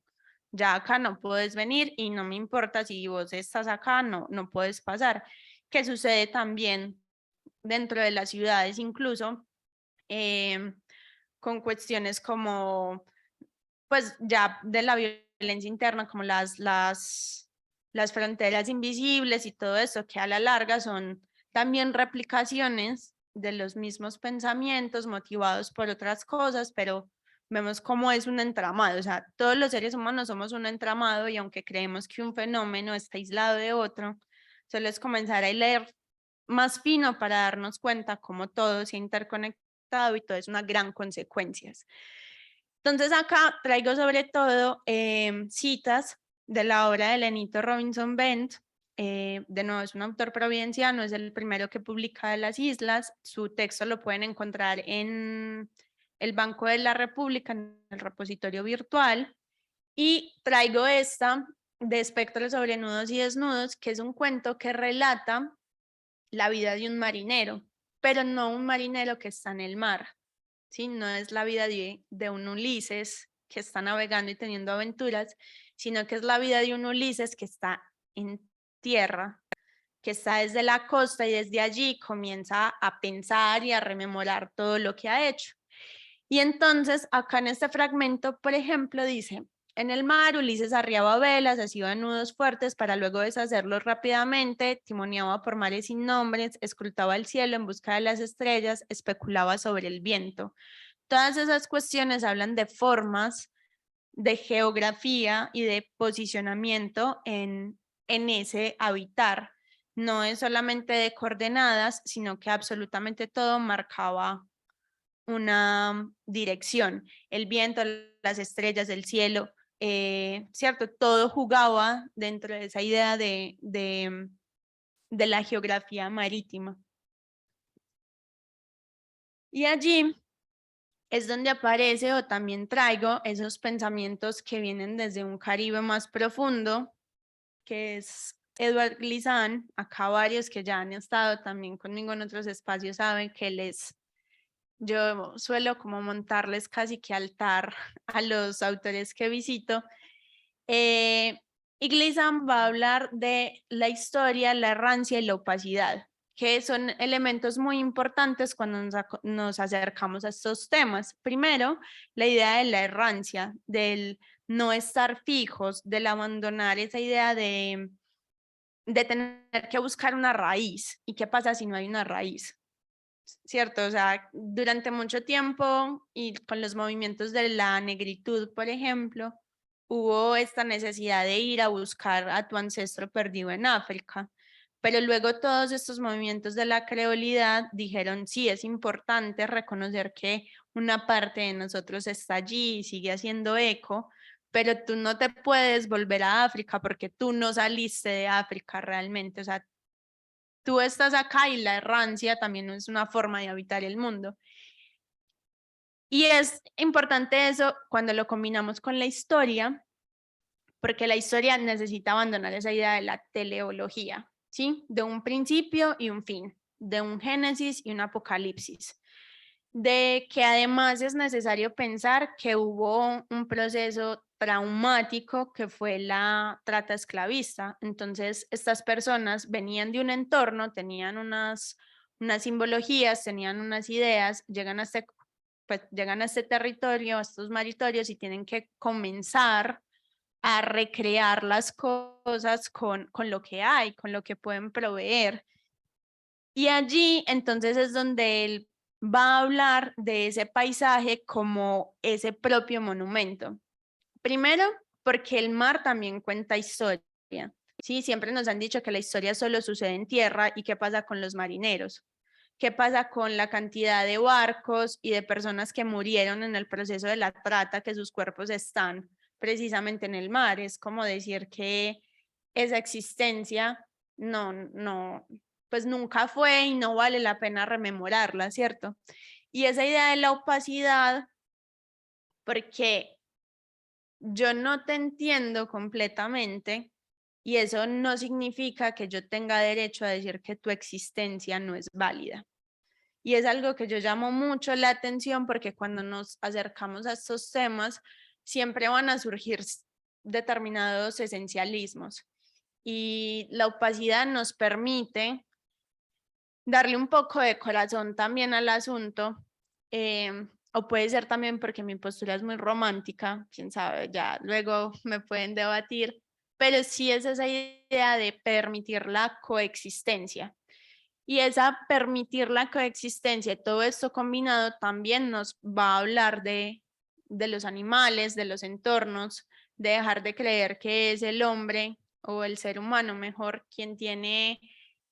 Ya acá no puedes venir y no me importa si vos estás acá, no puedes pasar. Que sucede también dentro de las ciudades, incluso con cuestiones como, pues ya de la violencia interna, como las fronteras invisibles y todo eso, que a la larga son también replicaciones de los mismos pensamientos motivados por otras cosas, pero vemos cómo es un entramado, o sea, todos los seres humanos somos un entramado y aunque creemos que un fenómeno está aislado de otro, solo es comenzar a leer más fino para darnos cuenta cómo todo se ha interconectado y todo es una gran consecuencia. Entonces acá traigo sobre todo citas de la obra de Lenito Robinson Bent. De nuevo, es un autor providenciano, es el primero que publica de las islas. Su texto lo pueden encontrar en el Banco de la República, en el repositorio virtual. Y traigo esta de Espectros sobre nudos y desnudos, que es un cuento que relata la vida de un marinero, pero no un marinero que está en el mar, ¿sí? No es la vida de un Ulises que está navegando y teniendo aventuras, sino que es la vida de un Ulises que está en tierra, que está desde la costa y desde allí comienza a pensar y a rememorar todo lo que ha hecho. Y entonces acá en este fragmento, por ejemplo, dice: en el mar, Ulises arriaba velas, hacía nudos fuertes para luego deshacerlos rápidamente, timoneaba por mares sin nombres, escrutaba el cielo en busca de las estrellas, especulaba sobre el viento. Todas esas cuestiones hablan de formas, de geografía y de posicionamiento en ese habitar. No es solamente de coordenadas, sino que absolutamente todo marcaba una dirección. El viento, las estrellas, el cielo, ¿cierto? Todo jugaba dentro de esa idea de la geografía marítima. Y allí es donde aparece o también traigo esos pensamientos que vienen desde un Caribe más profundo, que es Edward Glissant, acá varios que ya han estado también conmigo en otros espacios saben que yo suelo como montarles casi que altar a los autores que visito. Y Glissant va a hablar de la historia, la errancia y la opacidad, que son elementos muy importantes cuando nos acercamos a estos temas. Primero, la idea de la errancia, del no estar fijos, del abandonar esa idea de tener que buscar una raíz. ¿Y qué pasa si no hay una raíz? ¿Cierto? O sea, durante mucho tiempo y con los movimientos de la negritud, por ejemplo, hubo esta necesidad de ir a buscar a tu ancestro perdido en África. Pero luego todos estos movimientos de la creolidad dijeron, sí, es importante reconocer que una parte de nosotros está allí y sigue haciendo eco, pero tú no te puedes volver a África porque tú no saliste de África realmente. O sea, tú estás acá y la errancia también es una forma de habitar el mundo. Y es importante eso cuando lo combinamos con la historia, porque la historia necesita abandonar esa idea de la teleología, ¿sí? De un principio y un fin, de un génesis y un apocalipsis, de que además es necesario pensar que hubo un proceso traumático que fue la trata esclavista. Entonces, estas personas venían de un entorno, tenían unas simbologías, tenían unas ideas, llegan a este territorio, a estos maritorios y tienen que comenzar a recrear las cosas con lo que hay, con lo que pueden proveer. Y allí entonces es donde él va a hablar de ese paisaje como ese propio monumento. Primero, porque el mar también cuenta historia. Sí, siempre nos han dicho que la historia solo sucede en tierra. ¿Y qué pasa con los marineros? ¿Qué pasa con la cantidad de barcos y de personas que murieron en el proceso de la trata, que sus cuerpos están precisamente en el mar? Es como decir que esa existencia pues nunca fue y no vale la pena rememorarla, ¿cierto? Y esa idea de la opacidad, porque yo no te entiendo completamente y eso no significa que yo tenga derecho a decir que tu existencia no es válida. Y es algo que yo llamo mucho la atención porque cuando nos acercamos a estos temas siempre van a surgir determinados esencialismos y la opacidad nos permite darle un poco de corazón también al asunto, o puede ser también porque mi postura es muy romántica, quién sabe, ya luego me pueden debatir, pero sí es esa idea de permitir la coexistencia. Y esa permitir la coexistencia, todo esto combinado también nos va a hablar de los animales, de los entornos, de dejar de creer que es el hombre o el ser humano mejor quien tiene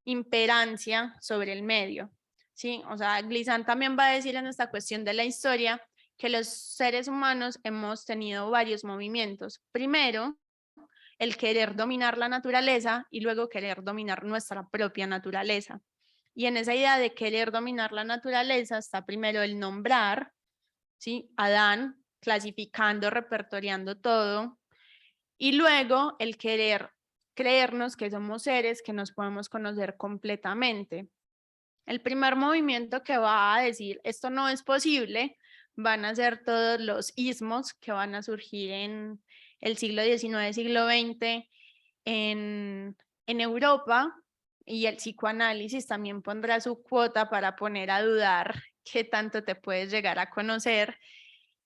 imperancia sobre el medio, ¿sí? O sea, Glissant también va a decir en esta cuestión de la historia que los seres humanos hemos tenido varios movimientos. Primero, el querer dominar la naturaleza y luego querer dominar nuestra propia naturaleza. Y en esa idea de querer dominar la naturaleza está primero el nombrar, ¿sí? Adán, clasificando, repertoriando todo, y luego el querer creernos que somos seres que nos podemos conocer completamente. El primer movimiento que va a decir esto no es posible van a ser todos los ismos que van a surgir en el siglo XIX, siglo XX en Europa, y el psicoanálisis también pondrá su cuota para poner a dudar qué tanto te puedes llegar a conocer.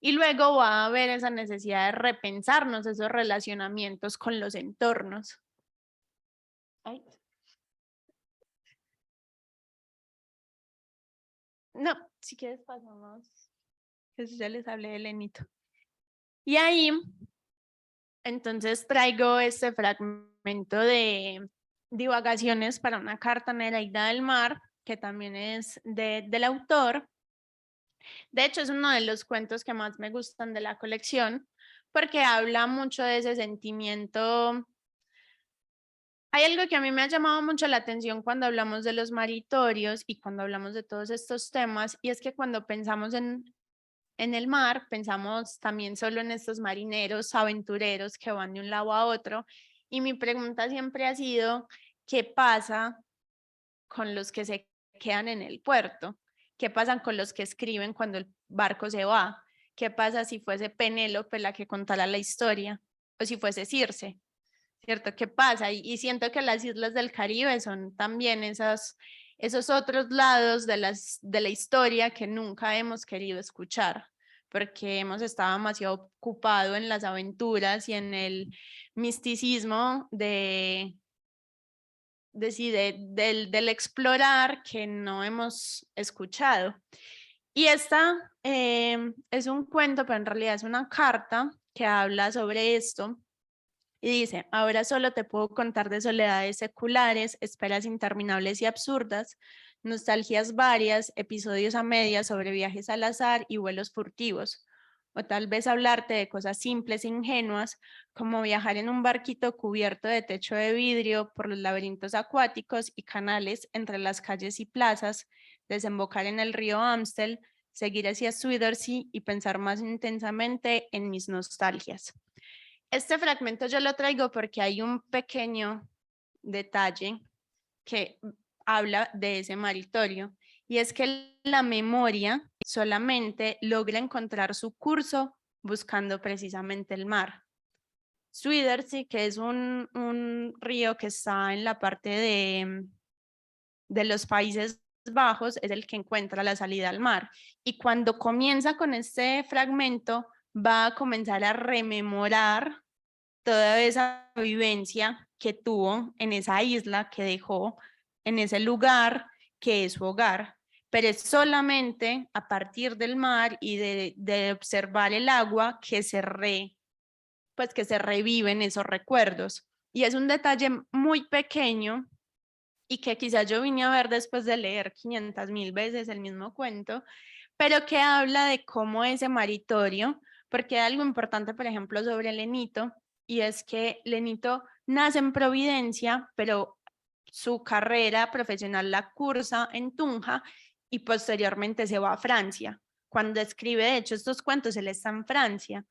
Y luego va a haber esa necesidad de repensarnos esos relacionamientos con los entornos. Ay. No, si quieres pasamos. Eso ya les hablé de Lenito. Y ahí, entonces traigo este fragmento de divagaciones para una carta Nereida del Mar, que también es del autor. De hecho, es uno de los cuentos que más me gustan de la colección, porque habla mucho de ese sentimiento. Hay algo que a mí me ha llamado mucho la atención cuando hablamos de los maritorios y cuando hablamos de todos estos temas, y es que cuando pensamos en el mar, pensamos también solo en estos marineros aventureros que van de un lado a otro, Y mi pregunta siempre ha sido, ¿qué pasa con los que se quedan en el puerto? ¿Qué pasa con los que escriben cuando el barco se va? ¿Qué pasa si fuese Penélope la que contara la historia? O si fuese Circe, ¿cierto? ¿Qué pasa? Y siento que las islas del Caribe son también esos otros lados de la historia que nunca hemos querido escuchar, porque hemos estado demasiado ocupados en las aventuras y en el misticismo del explorar que no hemos escuchado. Y esta es un cuento, pero en realidad es una carta que habla sobre esto y dice: ahora solo te puedo contar de soledades seculares, esperas interminables y absurdas, nostalgias varias, episodios a medias sobre viajes al azar y vuelos furtivos. O tal vez hablarte de cosas simples e ingenuas, como viajar en un barquito cubierto de techo de vidrio por los laberintos acuáticos y canales entre las calles y plazas, desembocar en el río Amstel, seguir hacia Swidersea y pensar más intensamente en mis nostalgias. Este fragmento yo lo traigo porque hay un pequeño detalle que habla de ese maritorio, y es que la memoria solamente logra encontrar su curso buscando precisamente el mar. Swidersea, que es un río que está en la parte de los Países Bajos, es el que encuentra la salida al mar. Y cuando comienza con este fragmento, va a comenzar a rememorar toda esa vivencia que tuvo en esa isla que dejó, en ese lugar que es su hogar, pero es solamente a partir del mar y de observar el agua que que se reviven esos recuerdos. Y es un detalle muy pequeño y que quizás yo vine a ver después de leer 500.000 veces el mismo cuento, pero que habla de cómo ese maritorio, porque hay algo importante, por ejemplo, sobre Lenito, y es que Lenito nace en Providencia, pero su carrera profesional la cursa en Tunja y posteriormente se va a Francia. Cuando escribe, de hecho, estos cuentos, él está en Francia,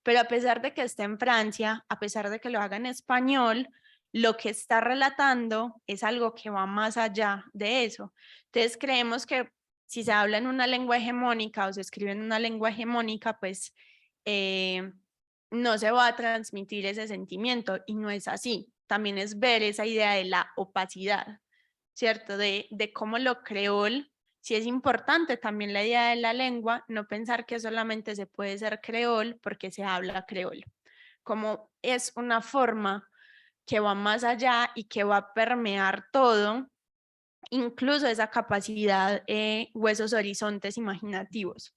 pero a pesar de que esté en Francia, a pesar de que lo haga en español, lo que está relatando es algo que va más allá de eso. Entonces creemos que si se habla en una lengua hegemónica o se escribe en una lengua hegemónica, pues no se va a transmitir ese sentimiento, y no es así. También es ver esa idea de la opacidad, ¿cierto? De cómo lo creol, si es importante también la idea de la lengua, no pensar que solamente se puede ser creol porque se habla creol, como es una forma que va más allá y que va a permear todo, incluso esa capacidad o esos horizontes imaginativos.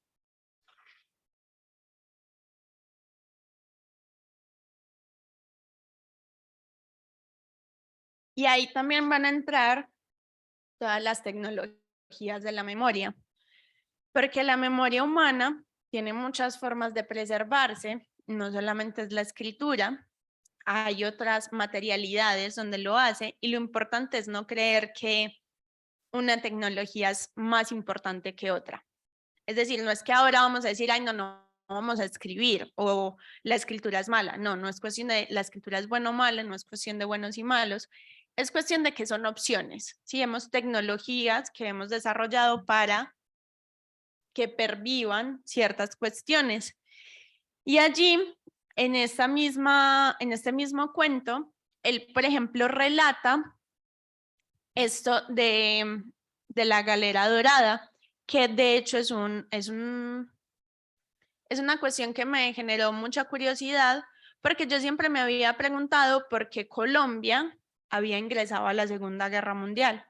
Y ahí también van a entrar todas las tecnologías de la memoria, porque la memoria humana tiene muchas formas de preservarse, no solamente es la escritura, hay otras materialidades donde lo hace, y lo importante es no creer que una tecnología es más importante que otra. Es decir, no es que ahora vamos a decir, ay, no vamos a escribir, o la escritura es mala. No, no es cuestión de la escritura es buena o mala, no es cuestión de buenos y malos, es cuestión de que son opciones. Sí, hemos tecnologías que hemos desarrollado para que pervivan ciertas cuestiones. Y allí, en este mismo cuento, él, por ejemplo, relata esto de la galera dorada, que de hecho es una cuestión que me generó mucha curiosidad, porque yo siempre me había preguntado por qué Colombia había ingresado a la Segunda Guerra Mundial.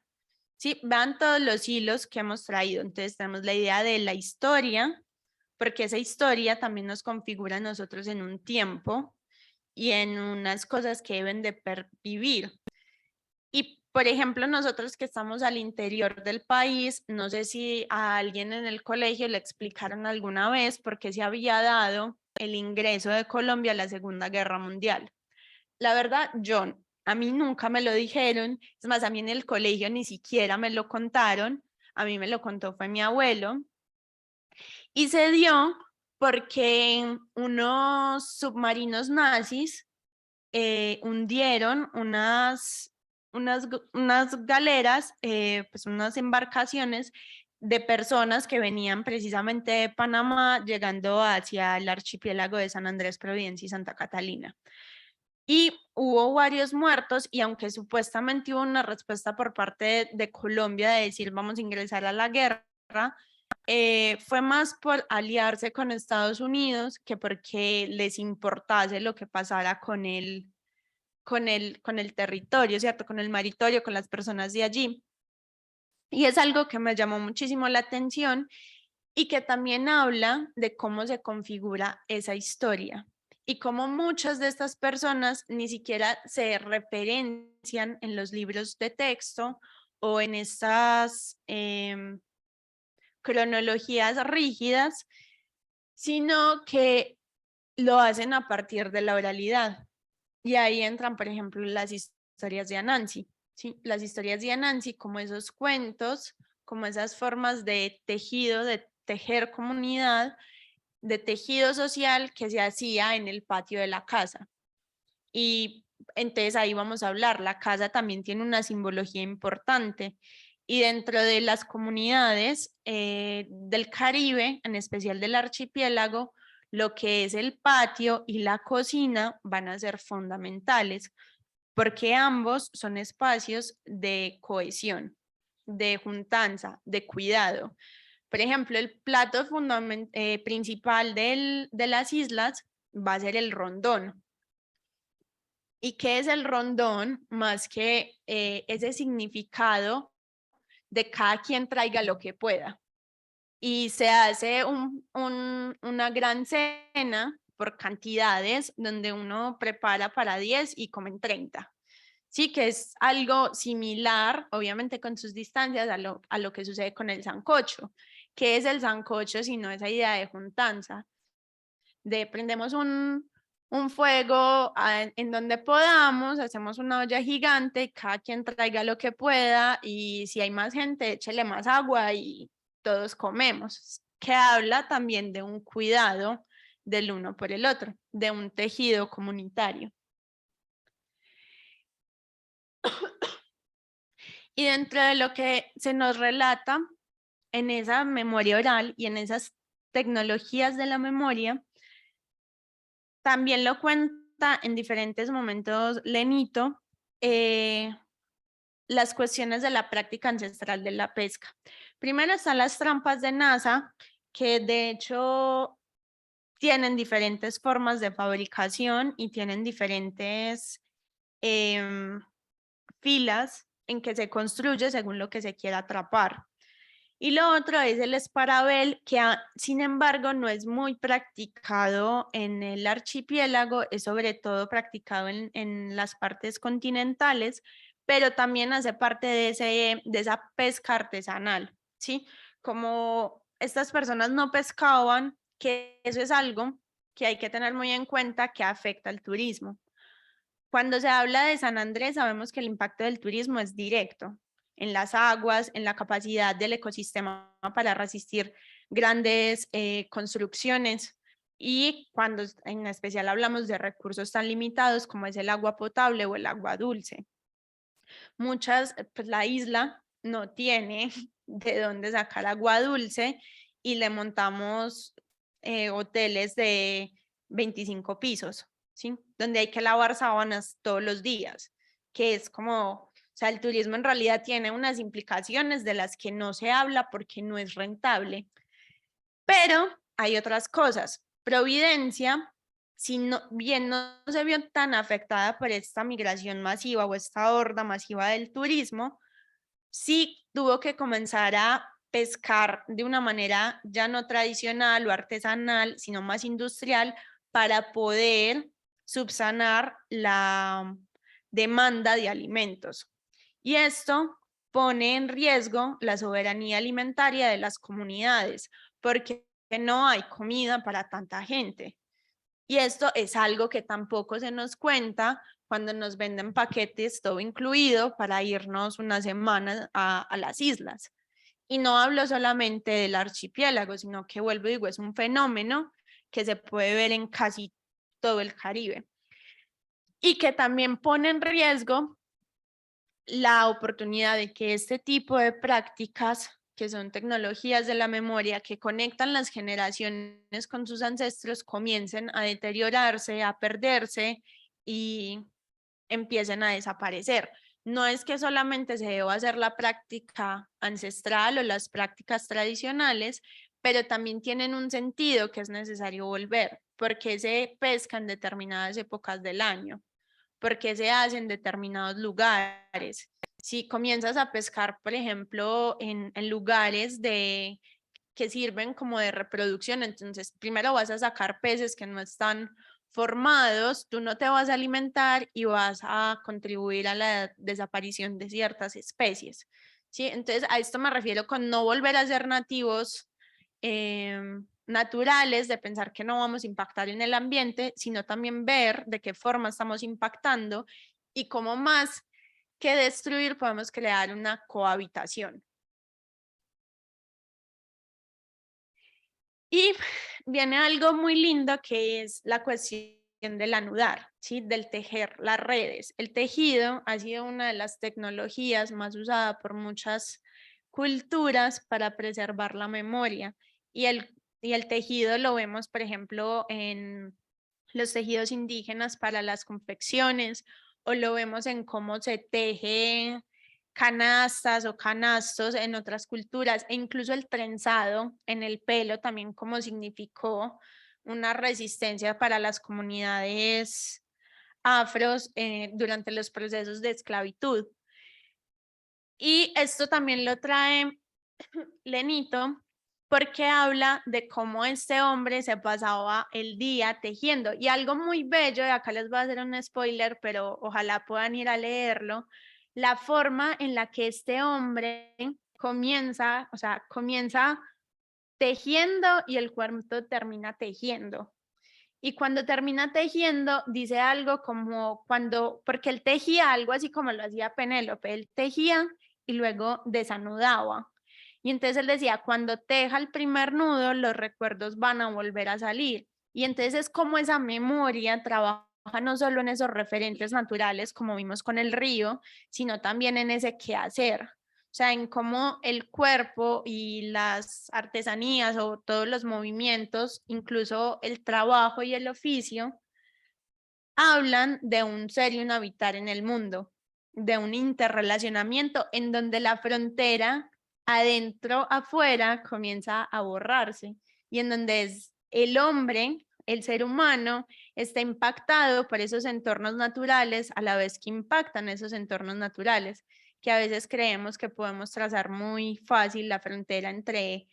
Sí, vean todos los hilos que hemos traído. Entonces tenemos la idea de la historia, porque esa historia también nos configura a nosotros en un tiempo y en unas cosas que deben de vivir. Y, por ejemplo, nosotros que estamos al interior del país, no sé si a alguien en el colegio le explicaron alguna vez por qué se había dado el ingreso de Colombia a la Segunda Guerra Mundial. La verdad, a mí nunca me lo dijeron, es más, a mí en el colegio ni siquiera me lo contaron, a mí me lo contó fue mi abuelo, y se dio porque unos submarinos nazis hundieron unas galeras, pues unas embarcaciones de personas que venían precisamente de Panamá llegando hacia el archipiélago de San Andrés, Providencia y Santa Catalina. Y hubo varios muertos y aunque supuestamente hubo una respuesta por parte de Colombia de decir vamos a ingresar a la guerra, fue más por aliarse con Estados Unidos que porque les importase lo que pasara con el territorio, ¿cierto? Con el maritorio, con las personas de allí. Y es algo que me llamó muchísimo la atención y que también habla de cómo se configura esa historia y cómo muchas de estas personas ni siquiera se referencian en los libros de texto o en estas cronologías rígidas, sino que lo hacen a partir de la oralidad. Y ahí entran, por ejemplo, las historias de Anansi, ¿sí? Las historias de Anansi como esos cuentos, como esas formas de tejido, de tejer comunidad, de tejido social que se hacía en el patio de la casa. Y entonces ahí vamos a hablar, la casa también tiene una simbología importante. Y dentro de las comunidades del Caribe, en especial del archipiélago, lo que es el patio y la cocina van a ser fundamentales, porque ambos son espacios de cohesión, de juntanza, de cuidado. Por ejemplo, el plato principal de las islas va a ser el rondón. ¿Y qué es el rondón? Más que ese significado de cada quien traiga lo que pueda. Y se hace una gran cena por cantidades donde uno prepara para 10 y comen 30. Sí, que es algo similar, obviamente con sus distancias, a lo que sucede con el sancocho. ¿Qué es el sancocho sino esa idea de juntanza? De prendemos un fuego en donde podamos, hacemos una olla gigante, cada quien traiga lo que pueda y si hay más gente, échele más agua y todos comemos, que habla también de un cuidado del uno por el otro, de un tejido comunitario. Y dentro de lo que se nos relata en esa memoria oral y en esas tecnologías de la memoria, también lo cuenta en diferentes momentos Lenito, las cuestiones de la práctica ancestral de la pesca. Primero están las trampas de NASA, que de hecho tienen diferentes formas de fabricación y tienen diferentes filas en que se construye según lo que se quiera atrapar. Y lo otro es el esparabel, que sin embargo no es muy practicado en el archipiélago, es sobre todo practicado en las partes continentales, pero también hace parte de esa pesca artesanal, ¿sí? Como estas personas no pescaban, que eso es algo que hay que tener muy en cuenta que afecta al turismo. Cuando se habla de San Andrés, sabemos que el impacto del turismo es directo en las aguas, en la capacidad del ecosistema para resistir grandes construcciones y cuando en especial hablamos de recursos tan limitados como es el agua potable o el agua dulce. Pues la isla no tiene de dónde sacar agua dulce y le montamos hoteles de 25 pisos, ¿sí? Donde hay que lavar sábanas todos los días, que es como, o sea, el turismo en realidad tiene unas implicaciones de las que no se habla porque no es rentable. Pero hay otras cosas. Providencia, si bien no se vio tan afectada por esta migración masiva o esta horda masiva del turismo, sí tuvo que comenzar a pescar de una manera ya no tradicional o artesanal, sino más industrial, para poder subsanar la demanda de alimentos. Y esto pone en riesgo la soberanía alimentaria de las comunidades, porque no hay comida para tanta gente. Y esto es algo que tampoco se nos cuenta cuando nos venden paquetes todo incluido para irnos una semana a las islas. Y no hablo solamente del archipiélago, sino que vuelvo y digo, es un fenómeno que se puede ver en casi todo el Caribe. y que también pone en riesgo la oportunidad de que este tipo de prácticas, que son tecnologías de la memoria que conectan las generaciones con sus ancestros, comiencen a deteriorarse, a perderse y empiecen a desaparecer. No es que solamente se deba hacer la práctica ancestral o las prácticas tradicionales, pero también tienen un sentido que es necesario volver, porque se pesca en determinadas épocas del año, porque se hace en determinados lugares. Si comienzas a pescar, por ejemplo, en lugares que sirven como de reproducción, entonces primero vas a sacar peces que no están formados, tú no te vas a alimentar y vas a contribuir a la desaparición de ciertas especies, ¿sí? Entonces a esto me refiero con no volver a ser nativos naturales, de pensar que no vamos a impactar en el ambiente, sino también ver de qué forma estamos impactando y cómo más que destruir podemos crear una cohabitación. Y viene algo muy lindo que es la cuestión del anudar, ¿sí? Del tejer las redes. El tejido ha sido una de las tecnologías más usada por muchas culturas para preservar la memoria. Y el tejido lo vemos, por ejemplo, en los tejidos indígenas para las confecciones, o lo vemos en cómo se teje canastas o canastos en otras culturas, e incluso el trenzado en el pelo también como significó una resistencia para las comunidades afros durante los procesos de esclavitud. Y esto también lo trae Lenito porque habla de cómo este hombre se pasaba el día tejiendo. Y algo muy bello, y acá les voy a hacer un spoiler, pero ojalá puedan ir a leerlo, la forma en la que este hombre comienza, o sea, comienza tejiendo y el cuerpo termina tejiendo. Y cuando termina tejiendo, dice algo como cuando, porque él tejía algo así como lo hacía Penélope, él tejía y luego desanudaba. Y entonces él decía, cuando teja el primer nudo, los recuerdos van a volver a salir. Y entonces es como esa memoria trabaja no solo en esos referentes naturales, como vimos con el río, sino también en ese quehacer. O sea, en cómo el cuerpo y las artesanías o todos los movimientos, incluso el trabajo y el oficio, hablan de un ser y un habitar en el mundo, de un interrelacionamiento en donde la frontera adentro, afuera, comienza a borrarse y en donde es el hombre, el ser humano, está impactado por esos entornos naturales a la vez que impactan esos entornos naturales, que a veces creemos que podemos trazar muy fácil la frontera entre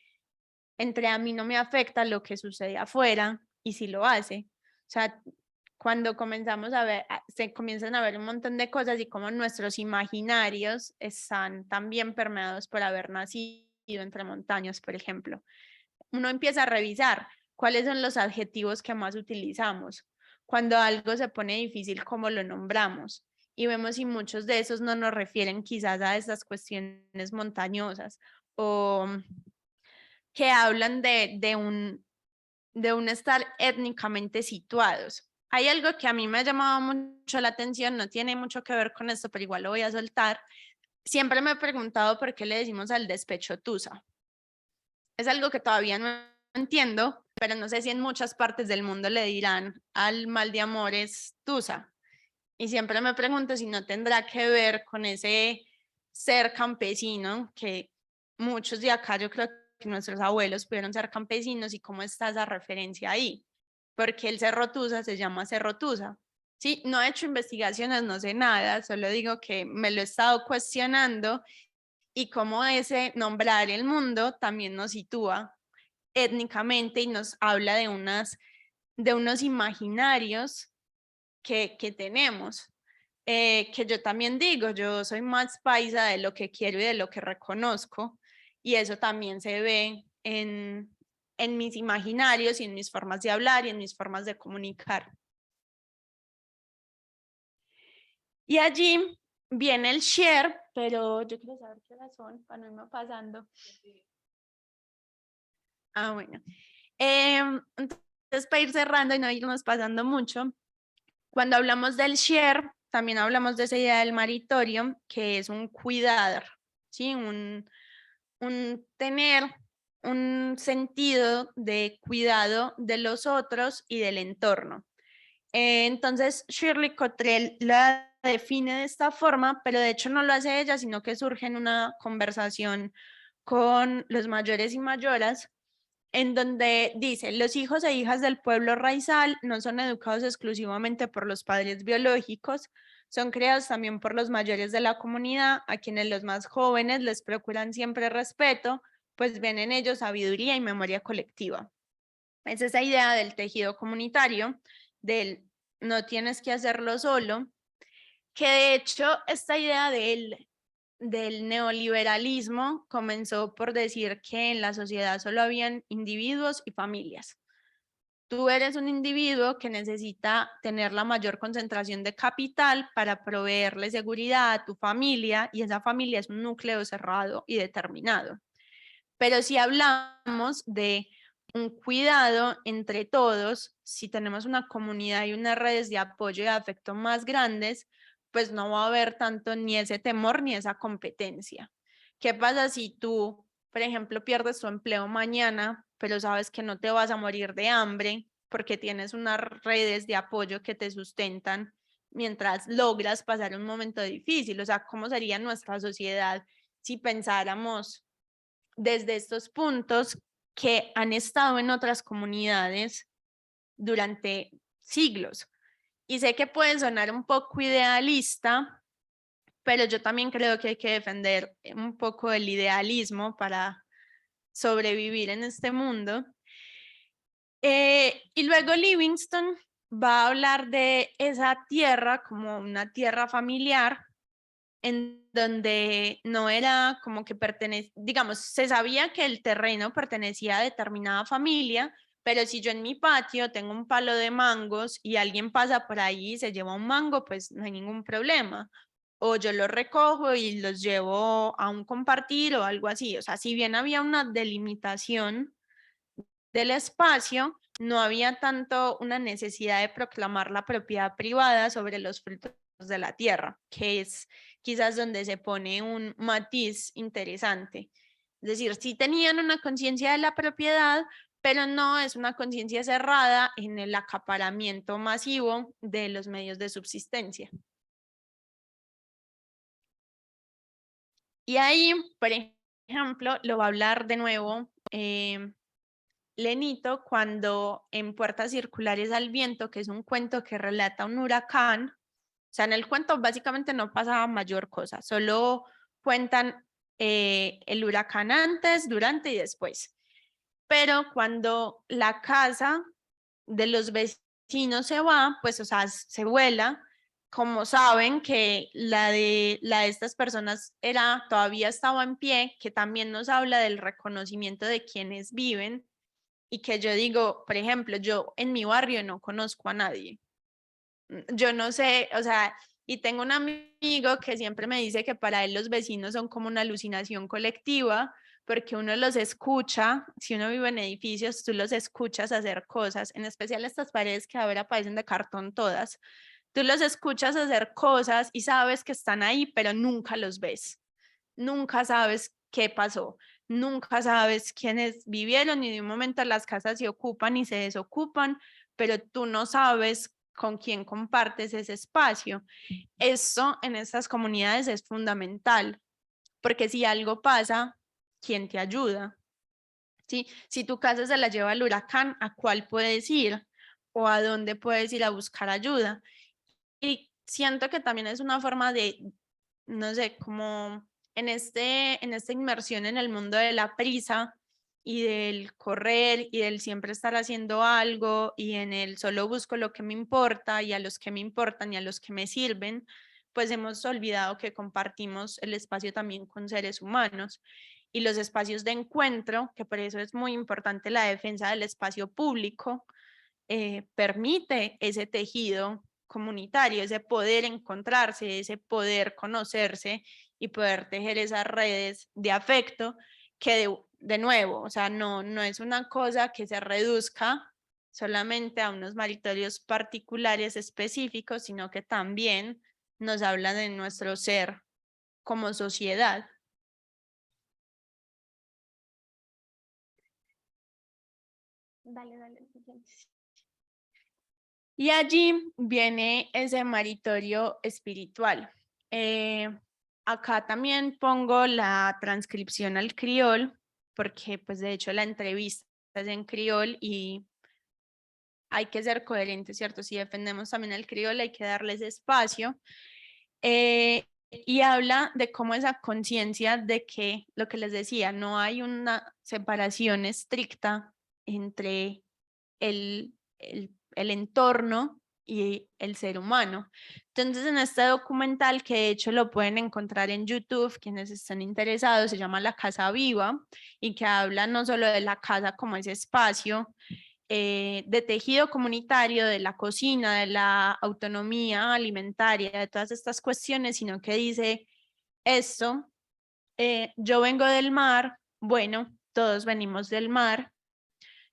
a mí no me afecta lo que sucede afuera y si lo hace. O sea, cuando comenzamos a ver, se comienzan a ver un montón de cosas y como nuestros imaginarios están también permeados por haber nacido entre montañas, por ejemplo. Uno empieza a revisar cuáles son los adjetivos que más utilizamos. Cuando algo se pone difícil, ¿cómo lo nombramos? Y vemos si muchos de esos no nos refieren quizás a esas cuestiones montañosas o que hablan de un estar étnicamente situados. Hay algo que a mí me ha llamado mucho la atención, no tiene mucho que ver con esto, pero igual lo voy a soltar. Siempre me he preguntado por qué le decimos al despecho tusa. Es algo que todavía no entiendo, pero no sé si en muchas partes del mundo le dirán al mal de amores tusa. Y siempre me pregunto si no tendrá que ver con ese ser campesino que muchos de acá, yo creo que nuestros abuelos pudieron ser campesinos y cómo está esa referencia ahí. Porque el Cerro Tusa se llama Cerro Tusa. Sí, no he hecho investigaciones, no sé nada, solo digo que me lo he estado cuestionando y cómo ese nombrar el mundo también nos sitúa étnicamente y nos habla de unos imaginarios que tenemos. Que yo también digo, yo soy más paisa de lo que quiero y de lo que reconozco, y eso también se ve en mis imaginarios y en mis formas de hablar y en mis formas de comunicar. Y allí viene el share, pero yo quiero saber qué horas son para no irme pasando. Bueno. Entonces, para ir cerrando y no irnos pasando mucho, Cuando hablamos del share, también hablamos de esa idea del maritorio, que es un cuidar, ¿sí? Un tener un sentido de cuidado de los otros y del entorno. Entonces, Shirley Cottrell la define de esta forma, pero de hecho no lo hace ella, sino que surge en una conversación con los mayores y mayoras, en donde dice, los hijos e hijas del pueblo raizal no son educados exclusivamente por los padres biológicos, son creados también por los mayores de la comunidad, a quienes los más jóvenes les procuran siempre respeto, pues ven en ellos sabiduría y memoria colectiva. Es esa idea del tejido comunitario, del no tienes que hacerlo solo, que de hecho esta idea del neoliberalismo comenzó por decir que en la sociedad solo habían individuos y familias. Tú eres un individuo que necesita tener la mayor concentración de capital para proveerle seguridad a tu familia y esa familia es un núcleo cerrado y determinado. Pero si hablamos de un cuidado entre todos, si tenemos una comunidad y unas redes de apoyo y de afecto más grandes, pues no va a haber tanto ni ese temor ni esa competencia. ¿Qué pasa si tú, por ejemplo, pierdes tu empleo mañana, pero sabes que no te vas a morir de hambre porque tienes unas redes de apoyo que te sustentan mientras logras pasar un momento difícil? O sea, ¿cómo sería nuestra sociedad si pensáramos desde estos puntos que han estado en otras comunidades durante siglos? Y sé que puede sonar un poco idealista, pero yo también creo que hay que defender un poco el idealismo para sobrevivir en este mundo. Y luego Livingston va a hablar de esa tierra como una tierra familiar, en donde no era como que digamos, se sabía que el terreno pertenecía a determinada familia, pero si yo en mi patio tengo un palo de mangos y alguien pasa por ahí y se lleva un mango, pues no hay ningún problema. O yo los recojo y los llevo a un compartir o algo así. O sea, si bien había una delimitación del espacio, no había tanto una necesidad de proclamar la propiedad privada sobre los frutos de la tierra, que es quizás donde se pone un matiz interesante. Es decir, sí tenían una conciencia de la propiedad, pero no es una conciencia cerrada en el acaparamiento masivo de los medios de subsistencia. Y ahí, por ejemplo, lo va a hablar de nuevo Lenito cuando en Puertas Circulares al Viento, que es un cuento que relata un huracán. O sea, en el cuento básicamente no pasaba mayor cosa, solo cuentan el huracán antes, durante y después. Pero cuando la casa de los vecinos se va, pues, o sea, se vuela, como saben que la de estas personas todavía estaba en pie, que también nos habla del reconocimiento de quienes viven, y que yo digo, por ejemplo, yo en mi barrio no conozco a nadie. Yo no sé, o sea, y tengo un amigo que siempre me dice que para él los vecinos son como una alucinación colectiva, porque uno los escucha, si uno vive en edificios, tú los escuchas hacer cosas, en especial estas paredes que ahora parecen de cartón todas. Tú los escuchas hacer cosas y sabes que están ahí, pero nunca los ves. Nunca sabes qué pasó. Nunca sabes quiénes vivieron y de un momento las casas se ocupan y se desocupan, pero tú no sabes con quién compartes ese espacio. Eso en estas comunidades es fundamental, porque si algo pasa, ¿quién te ayuda? ¿Sí? Si tu casa se la lleva el huracán, ¿a cuál puedes ir? ¿O a dónde puedes ir a buscar ayuda? Y siento que también es una forma de, no sé, como en esta inmersión en el mundo de la prisa y del correr y del siempre estar haciendo algo y en el solo busco lo que me importa y a los que me importan y a los que me sirven, pues hemos olvidado que compartimos el espacio también con seres humanos y los espacios de encuentro, que por eso es muy importante la defensa del espacio público, permite ese tejido comunitario, ese poder encontrarse, ese poder conocerse y poder tejer esas redes de afecto que de nuevo, o sea, no es una cosa que se reduzca solamente a unos maritorios particulares específicos, sino que también nos habla de nuestro ser como sociedad. Dale, siguiente. Y allí viene ese maritorio espiritual. Acá también pongo la transcripción al criol, porque pues de hecho la entrevista es en criol y hay que ser coherentes, ¿cierto? Si defendemos también el criol hay que darles espacio. Y habla de cómo esa conciencia de que, lo que les decía, no hay una separación estricta entre el entorno y el ser humano. Entonces, en este documental, que de hecho lo pueden encontrar en YouTube, quienes estén interesados, se llama La Casa Viva, y que habla no solo de la casa como ese espacio de tejido comunitario, de la cocina, de la autonomía alimentaria, de todas estas cuestiones, sino que dice esto, yo vengo del mar, bueno, todos venimos del mar,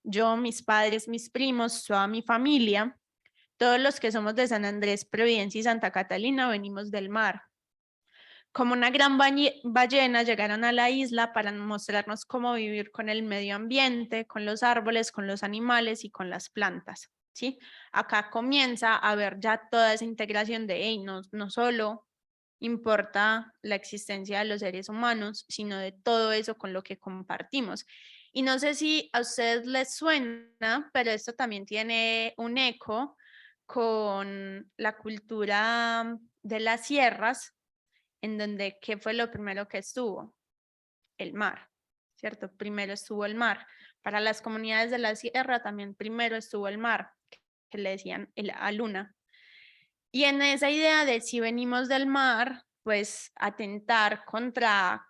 yo, mis padres, mis primos, toda mi familia, todos los que somos de San Andrés, Providencia y Santa Catalina venimos del mar. Como una gran ballena llegaron a la isla para mostrarnos cómo vivir con el medio ambiente, con los árboles, con los animales y con las plantas, ¿sí? Acá comienza a haber ya toda esa integración de, hey, no solo importa la existencia de los seres humanos, sino de todo eso con lo que compartimos. Y no sé si a ustedes les suena, pero esto también tiene un eco con la cultura de las sierras, en donde, ¿qué fue lo primero que estuvo? El mar, ¿cierto? Primero estuvo el mar. Para las comunidades de la sierra también primero estuvo el mar, que le decían la luna. Y en esa idea de si venimos del mar, pues atentar contra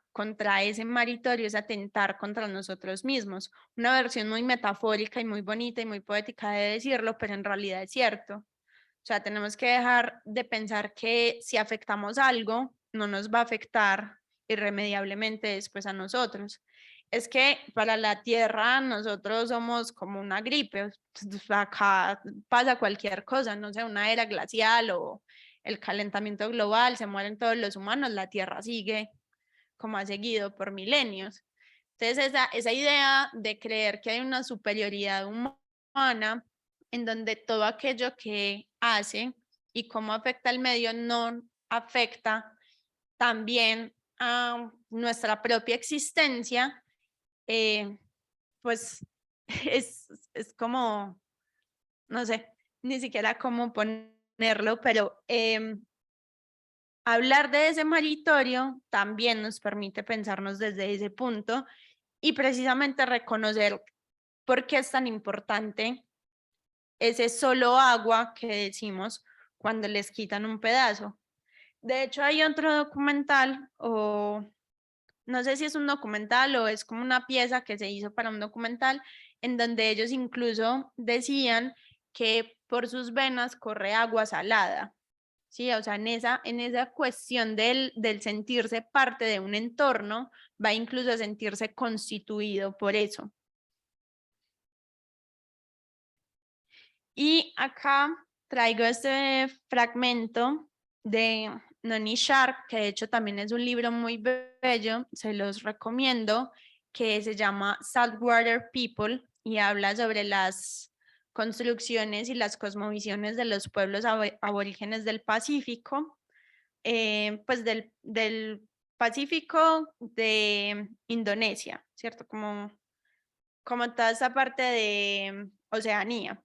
ese maritorio es atentar contra nosotros mismos. Una versión muy metafórica y muy bonita y muy poética de decirlo, pero en realidad es cierto. O sea, tenemos que dejar de pensar que si afectamos algo, no nos va a afectar irremediablemente después a nosotros. Es que para la Tierra nosotros somos como una gripe, acá pasa cualquier cosa, no sé, una era glacial o el calentamiento global, se mueren todos los humanos, la Tierra sigue como ha seguido por milenios. Entonces esa idea de creer que hay una superioridad humana en donde todo aquello que hace y cómo afecta al medio no afecta también a nuestra propia existencia, pues es como, no sé, ni siquiera cómo ponerlo, pero hablar de ese maritorio también nos permite pensarnos desde ese punto y precisamente reconocer por qué es tan importante ese solo agua que decimos cuando les quitan un pedazo. De hecho, hay otro documental, o no sé si es un documental o es como una pieza que se hizo para un documental, en donde ellos incluso decían que por sus venas corre agua salada. Sí, o sea, en esa cuestión del sentirse parte de un entorno, va incluso a sentirse constituido por eso. Y acá traigo este fragmento de Noni Sharp, que de hecho también es un libro muy bello, se los recomiendo, que se llama Saltwater People y habla sobre las construcciones y las cosmovisiones de los pueblos aborígenes del Pacífico, pues del Pacífico de Indonesia, ¿cierto? Como toda esa parte de Oceanía.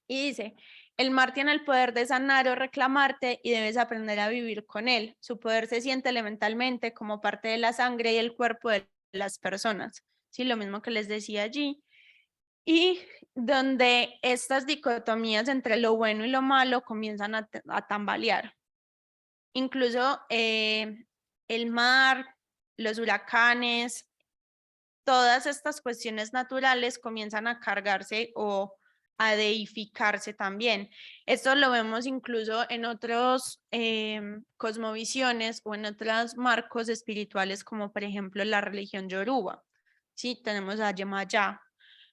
Y dice, el mar tiene el poder de sanar o reclamarte y debes aprender a vivir con él. Su poder se siente elementalmente como parte de la sangre y el cuerpo de las personas. Sí, lo mismo que les decía allí. Y donde estas dicotomías entre lo bueno y lo malo comienzan a tambalear. Incluso el mar, los huracanes, todas estas cuestiones naturales comienzan a cargarse o a deificarse también. Esto lo vemos incluso en otros cosmovisiones o en otros marcos espirituales, como por ejemplo la religión yoruba. Sí, tenemos a Yemayá.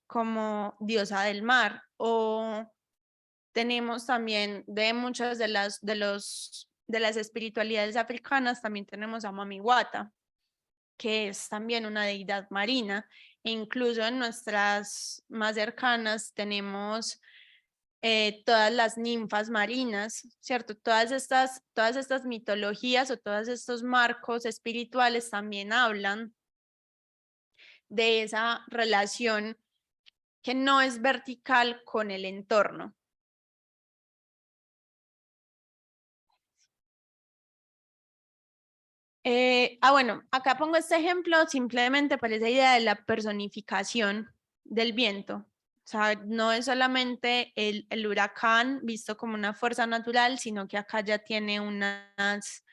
como diosa del mar, o tenemos también de muchas de las espiritualidades africanas, también tenemos a Mami Wata, que es también una deidad marina, e incluso en nuestras más cercanas tenemos todas las ninfas marinas, ¿cierto? Todas estas mitologías o todos estos marcos espirituales también hablan de esa relación que no es vertical con el entorno. Bueno, acá pongo este ejemplo simplemente por esa idea de la personificación del viento. O sea, no es solamente el huracán visto como una fuerza natural, sino que acá ya tiene unas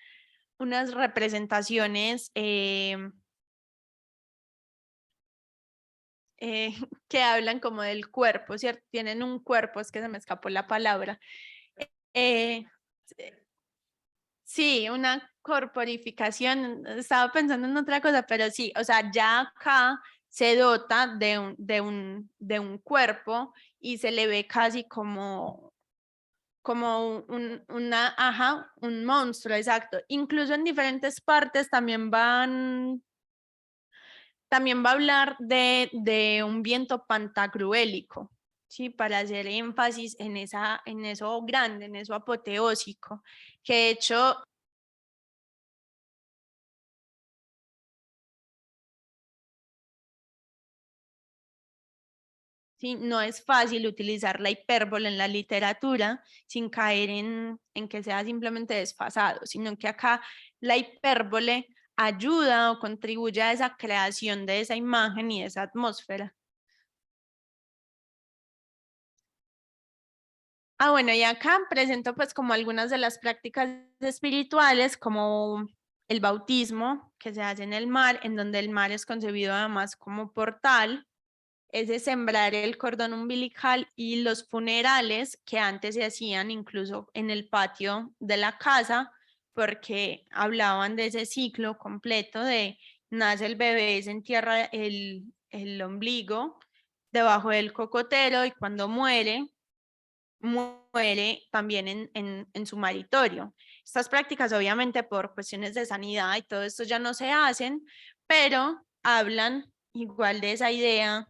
representaciones que hablan como del cuerpo, ¿cierto? Tienen un cuerpo, es que se me escapó la palabra. Sí, una corporificación, estaba pensando en otra cosa, pero sí, o sea, ya acá se dota de un cuerpo y se le ve casi como un monstruo, exacto. Incluso en diferentes partes también va a hablar de un viento pantagruélico, ¿sí? Para hacer énfasis en eso grande, en eso apoteósico, que de hecho sí, no es fácil utilizar la hipérbole en la literatura sin caer en que sea simplemente desfasado, sino que acá la hipérbole ayuda o contribuye a esa creación de esa imagen y de esa atmósfera. Bueno, y acá presento pues como algunas de las prácticas espirituales, como el bautismo que se hace en el mar, en donde el mar es concebido además como portal, es de sembrar el cordón umbilical, y los funerales que antes se hacían incluso en el patio de la casa, porque hablaban de ese ciclo completo de nace el bebé, se entierra el ombligo debajo del cocotero y cuando muere también en su maritorio. Estas prácticas obviamente por cuestiones de sanidad y todo esto ya no se hacen, pero hablan igual de esa idea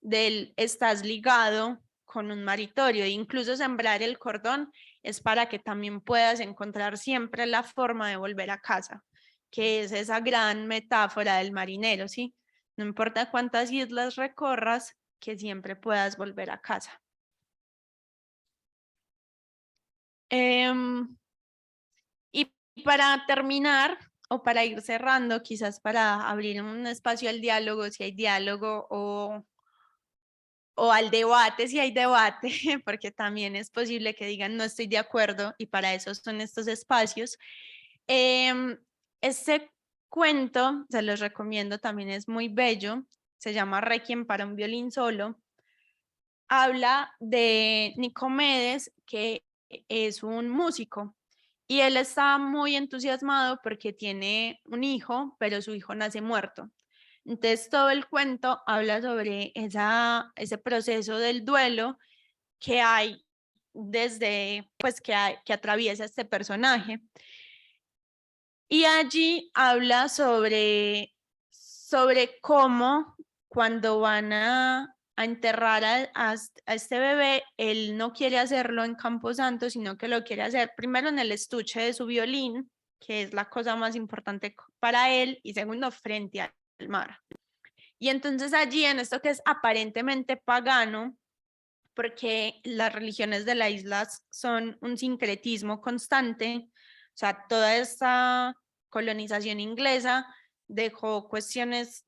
del estás ligado con un maritorio. Incluso sembrar el cordón es para que también puedas encontrar siempre la forma de volver a casa, que es esa gran metáfora del marinero, ¿sí? No importa cuántas islas recorras, que siempre puedas volver a casa. Y para terminar, o para ir cerrando, quizás para abrir un espacio al diálogo, si hay diálogo, o al debate, si hay debate, porque también es posible que digan no estoy de acuerdo, y para eso son estos espacios. Este cuento, se los recomiendo, también es muy bello, se llama Requiem para un violín solo. Habla de Nicomedes, que es un músico, y él está muy entusiasmado porque tiene un hijo, pero su hijo nace muerto. Entonces todo el cuento habla sobre ese proceso del duelo que hay pues que atraviesa este personaje. Y allí habla sobre cómo cuando van a enterrar a este bebé, él no quiere hacerlo en Camposanto, sino que lo quiere hacer primero en el estuche de su violín, que es la cosa más importante para él, y segundo, frente al mar. Y entonces allí, en esto que es aparentemente pagano, porque las religiones de la isla son un sincretismo constante, o sea, toda esta colonización inglesa dejó cuestiones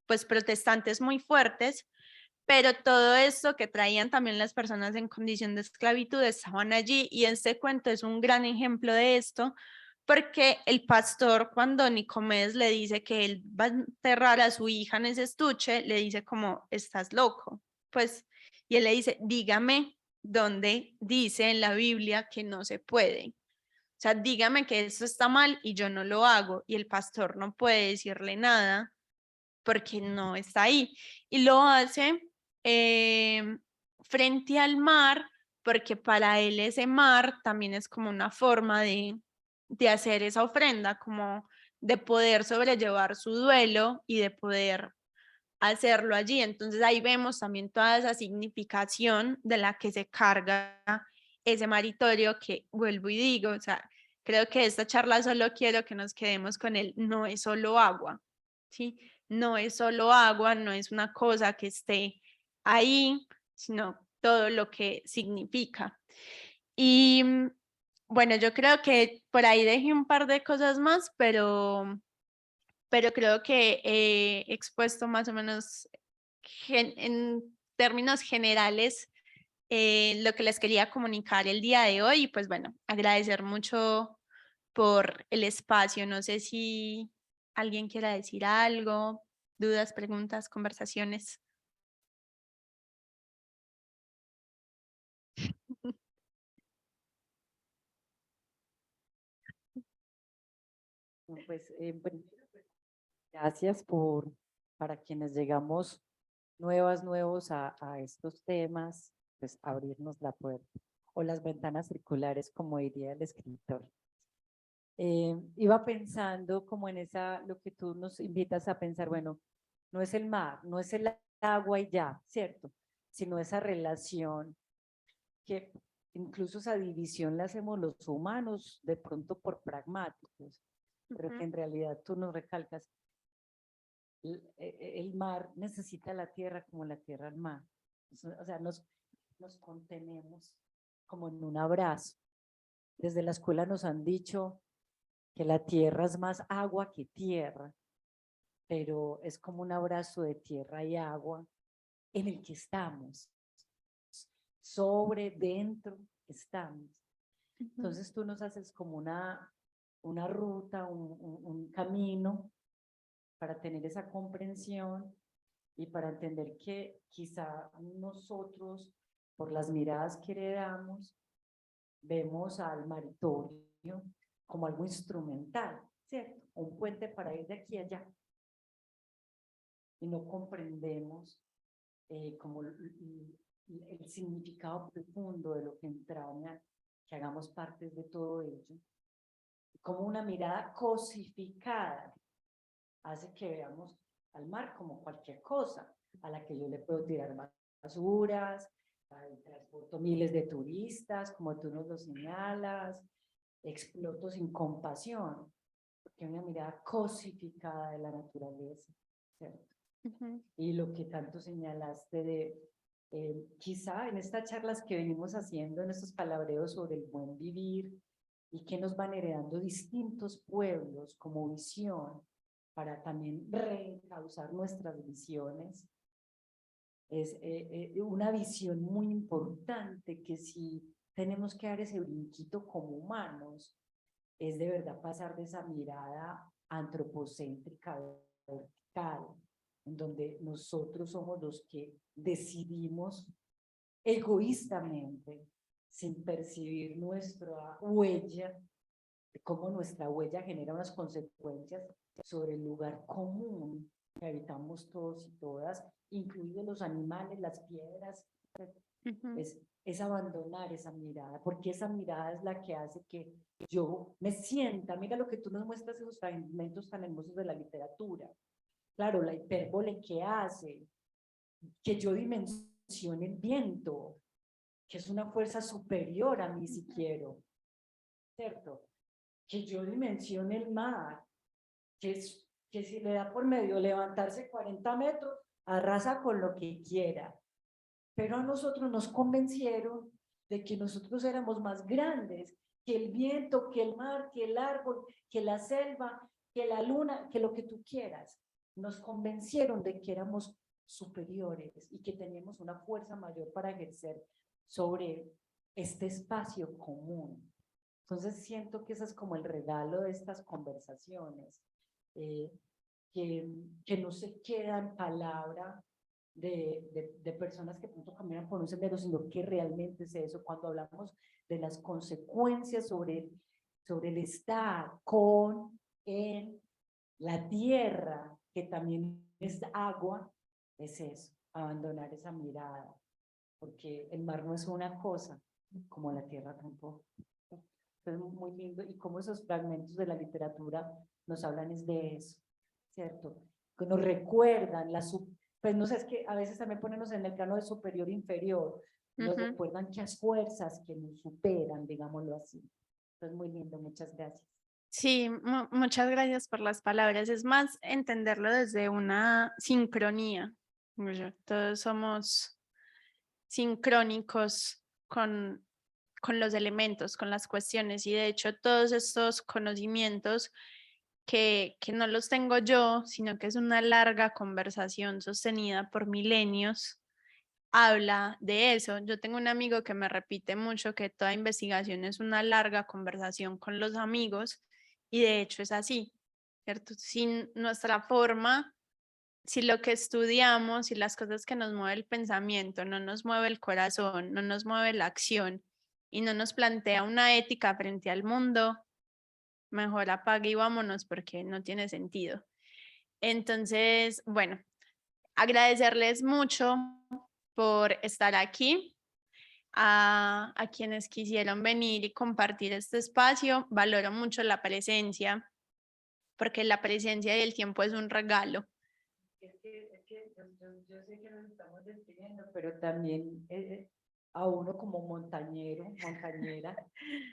pues, protestantes muy fuertes, pero todo esto que traían también las personas en condición de esclavitud estaban allí, y este cuento es un gran ejemplo de esto, porque el pastor, cuando Nicomedes le dice que él va a enterrar a su hija en ese estuche, le dice como, estás loco, pues, y él le dice, dígame dónde dice en la Biblia que no se puede. O sea, dígame que eso está mal y yo no lo hago, y el pastor no puede decirle nada porque no está ahí. Y lo hace frente al mar, porque para él ese mar también es como una forma de hacer esa ofrenda, como de poder sobrellevar su duelo y de poder hacerlo allí. Entonces ahí vemos también toda esa significación de la que se carga ese maritorio, que vuelvo y digo, o sea, creo que esta charla solo quiero que nos quedemos con él, no es solo agua, ¿sí? No es solo agua, no es una cosa que esté ahí, sino todo lo que significa. Y bueno, yo creo que por ahí dejé un par de cosas más, pero creo que he expuesto más o menos en términos generales lo que les quería comunicar el día de hoy. Y pues bueno, agradecer mucho por el espacio. No sé si alguien quiera decir algo, dudas, preguntas, conversaciones. No, pues, primero, pues, gracias para quienes llegamos nuevos a estos temas, pues abrirnos la puerta o las ventanas circulares, como diría el escritor. Iba pensando como en lo que tú nos invitas a pensar, bueno, no es el mar, no es el agua y ya, ¿cierto? Sino esa relación que incluso esa división la hacemos los humanos, de pronto por pragmáticos, pero que en realidad tú nos recalcas, el mar necesita la tierra como la tierra al mar. O sea, nos contenemos como en un abrazo. Desde la escuela nos han dicho que la tierra es más agua que tierra, pero es como un abrazo de tierra y agua en el que estamos. Dentro estamos. Entonces tú nos haces como una ruta, un camino para tener esa comprensión y para entender que quizá nosotros, por las miradas que heredamos, vemos al maritorio como algo instrumental, ¿cierto? Un puente para ir de aquí a allá. Y no comprendemos como el significado profundo de lo que entraña, que hagamos parte de todo ello. Como una mirada cosificada hace que veamos al mar como cualquier cosa a la que yo le puedo tirar basuras, transporto miles de turistas, como tú nos lo señalas, exploto sin compasión, porque hay una mirada cosificada de la naturaleza, ¿cierto? Y lo que tanto señalaste de, quizá en estas charlas que venimos haciendo, en estos palabreos sobre el buen vivir, y que nos van heredando distintos pueblos como visión, para también reencauzar nuestras visiones, es una visión muy importante que si tenemos que dar ese brinquito como humanos, es de verdad pasar de esa mirada antropocéntrica vertical, en donde nosotros somos los que decidimos egoístamente, sin percibir nuestra huella, cómo nuestra huella genera unas consecuencias sobre el lugar común que habitamos todos y todas, incluidos los animales, las piedras. Es abandonar esa mirada, porque esa mirada es la que hace que yo me sienta, mira lo que tú nos muestras, esos fragmentos tan hermosos de la literatura. Claro, la hipérbole que hace, que yo dimensione el viento, que es una fuerza superior a mí si quiero, ¿cierto? Que yo dimensione el mar, que si le da por medio levantarse 40 metros, arrasa con lo que quiera. Pero a nosotros nos convencieron de que nosotros éramos más grandes que el viento, que el mar, que el árbol, que la selva, que la luna, que lo que tú quieras. Nos convencieron de que éramos superiores y que teníamos una fuerza mayor para ejercer sobre este espacio común. Entonces siento que ese es como el regalo de estas conversaciones, que no se queda en palabra de personas que pronto caminan por un sendero, sino que realmente es eso. Cuando hablamos de las consecuencias sobre el estar en la tierra, que también es agua, es eso, abandonar esa mirada, porque el mar no es una cosa, como la tierra tampoco. Es muy lindo y cómo esos fragmentos de la literatura nos hablan es de eso, ¿cierto? Que nos recuerdan pues no sé, es que a veces también ponernos en el plano de superior e inferior, nos Ujú. recuerdan que hay fuerzas que nos superan, digámoslo así. Entonces, muy lindo, muchas gracias. Sí, muchas gracias por las palabras. Es más, entenderlo desde una sincronía. Todos somos sincrónicos con los elementos, con las cuestiones y de hecho todos estos conocimientos que no los tengo yo, sino que es una larga conversación sostenida por milenios, habla de eso. Yo tengo un amigo que me repite mucho que toda investigación es una larga conversación con los amigos y de hecho es así, ¿cierto? Sin nuestra forma, si lo que estudiamos, si las cosas que nos mueve el pensamiento, no nos mueve el corazón, no nos mueve la acción y no nos plantea una ética frente al mundo, mejor apague y vámonos porque no tiene sentido. Entonces, bueno, agradecerles mucho por estar aquí, a quienes quisieron venir y compartir este espacio. Valoro mucho la presencia, porque la presencia y el tiempo es un regalo. Yo sé que nos estamos despidiendo, pero también a uno como montañero, montañera,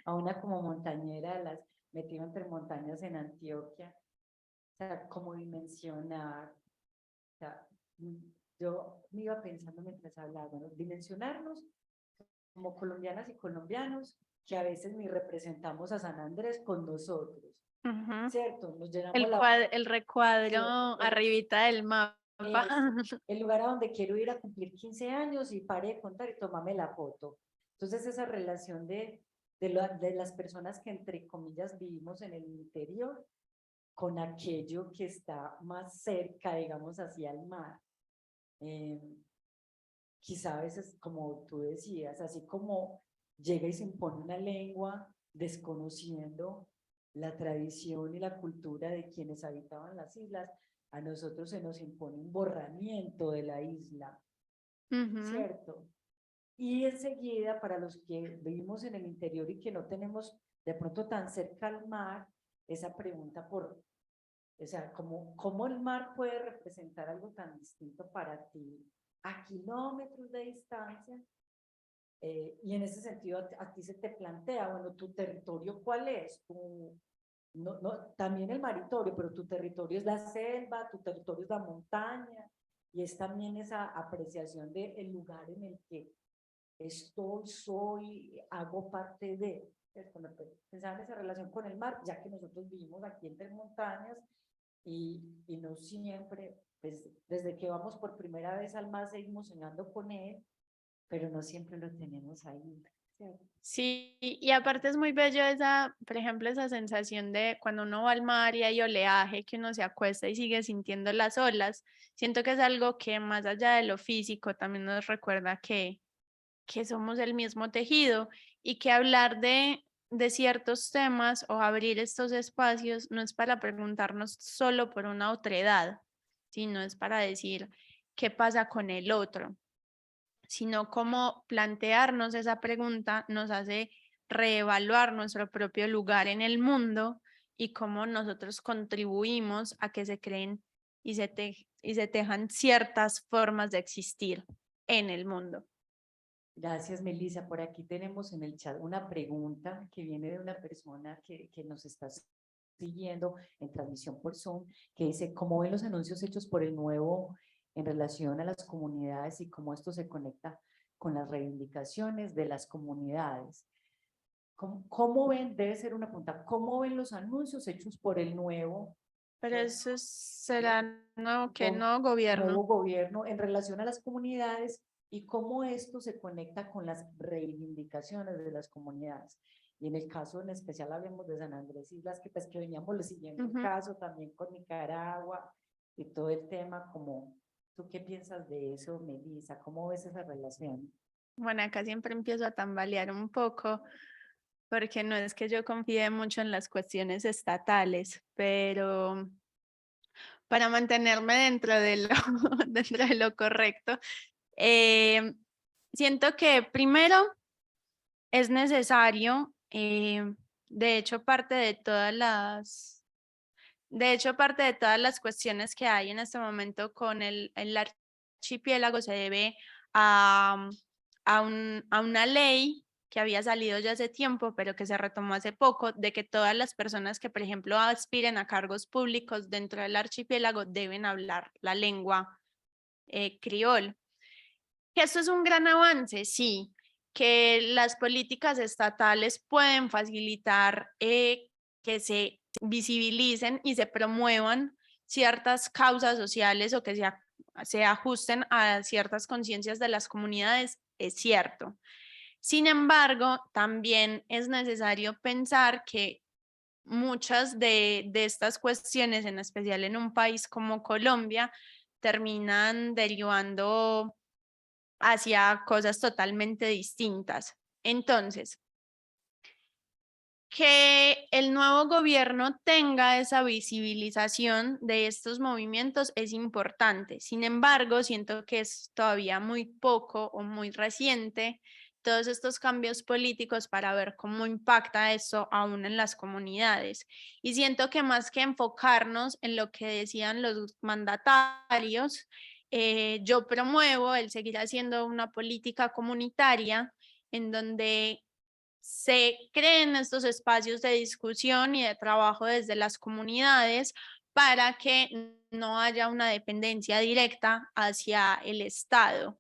a una como montañera, las metido entre montañas en Antioquia, o sea, como dimensionar, o sea, yo me iba pensando mientras hablaba, bueno, dimensionarnos como colombianas y colombianos, que a veces ni representamos a San Andrés con nosotros, Ujú. ¿cierto? Nos llenamos El, el recuadro arribita del mapa. el lugar a donde quiero ir a cumplir 15 años y pare de contar y tomame la foto. Entonces esa relación de las personas que entre comillas vivimos en el interior con aquello que está más cerca, digamos, hacia el mar. Quizá a veces, como tú decías, así como llega y se impone una lengua desconociendo la tradición y la cultura de quienes habitaban las islas, a nosotros se nos impone un borramiento de la isla, ¿cierto? Y enseguida, para los que vivimos en el interior y que no tenemos de pronto tan cerca al mar, esa pregunta o sea, ¿cómo el mar puede representar algo tan distinto para ti a kilómetros de distancia? Y en ese sentido, a ti se te plantea, bueno, ¿tu territorio cuál es? También el maritorio, pero tu territorio es la selva, tu territorio es la montaña, y es también esa apreciación del lugar en el que soy, hago parte de. Pensaba en esa relación con el mar, ya que nosotros vivimos aquí entre montañas y no siempre, pues, desde que vamos por primera vez al mar seguimos soñando con él, pero no siempre lo tenemos ahí, ¿cierto? Sí, y aparte es muy bello esa, por ejemplo, esa sensación de cuando uno va al mar y hay oleaje, que uno se acuesta y sigue sintiendo las olas. Siento que es algo que más allá de lo físico también nos recuerda que somos el mismo tejido y que hablar de ciertos temas o abrir estos espacios no es para preguntarnos solo por una otredad, sino es para decir qué pasa con el otro, sino cómo plantearnos esa pregunta nos hace reevaluar nuestro propio lugar en el mundo y cómo nosotros contribuimos a que se creen y se tejan ciertas formas de existir en el mundo. Gracias, Melissa. Por aquí tenemos en el chat una pregunta que viene de una persona que nos está siguiendo en transmisión por Zoom, que dice, ¿cómo ven los anuncios hechos por el nuevo en relación a las comunidades y cómo esto se conecta con las reivindicaciones de las comunidades? ¿Cómo ven? Debe ser una pregunta. ¿Cómo ven los anuncios hechos por el nuevo? Pero eso será nuevo nuevo gobierno. gobierno en relación a las comunidades y cómo esto se conecta con las reivindicaciones de las comunidades. Y en el caso en especial hablemos de San Andrés Islas, que pues que veníamos siguiendo el caso también con Nicaragua y todo el tema, como, ¿tú qué piensas de eso, Melissa? ¿Cómo ves esa relación? Bueno, acá siempre empiezo a tambalear un poco, porque no es que yo confíe mucho en las cuestiones estatales, pero para mantenerme dentro de lo, dentro de lo correcto. Siento que primero es necesario, de hecho, parte de todas las cuestiones que hay en este momento con el archipiélago se debe a, a una ley que había salido ya hace tiempo, pero que se retomó hace poco, de que todas las personas que, por ejemplo, aspiren a cargos públicos dentro del archipiélago deben hablar la lengua criol. ¿Que esto es un gran avance? Sí. Que las políticas estatales pueden facilitar que se visibilicen y se promuevan ciertas causas sociales o que se ajusten a ciertas conciencias de las comunidades, es cierto. Sin embargo, también es necesario pensar que muchas de estas cuestiones, en especial en un país como Colombia, terminan derivando hacia cosas totalmente distintas. Entonces, que el nuevo gobierno tenga esa visibilización de estos movimientos es importante. Sin embargo, siento que es todavía muy poco o muy reciente todos estos cambios políticos para ver cómo impacta eso aún en las comunidades. Y siento que más que enfocarnos en lo que decían los mandatarios, yo promuevo el seguir haciendo una política comunitaria en donde se creen estos espacios de discusión y de trabajo desde las comunidades para que no haya una dependencia directa hacia el Estado,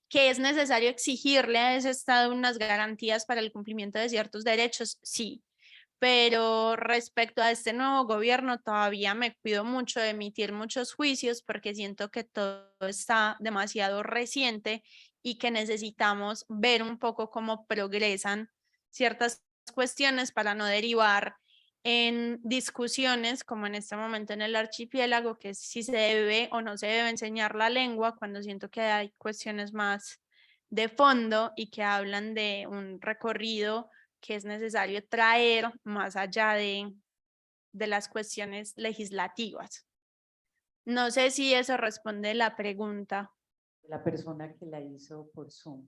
que es necesario exigirle a ese Estado unas garantías para el cumplimiento de ciertos derechos, sí, pero respecto a este nuevo gobierno todavía me cuido mucho de emitir muchos juicios porque siento que todo está demasiado reciente y que necesitamos ver un poco cómo progresan ciertas cuestiones para no derivar en discusiones como en este momento en el archipiélago, que es si se debe o no se debe enseñar la lengua, cuando siento que hay cuestiones más de fondo y que hablan de un recorrido que es necesario traer más allá de las cuestiones legislativas. No sé si eso responde la pregunta. La persona que la hizo por Zoom.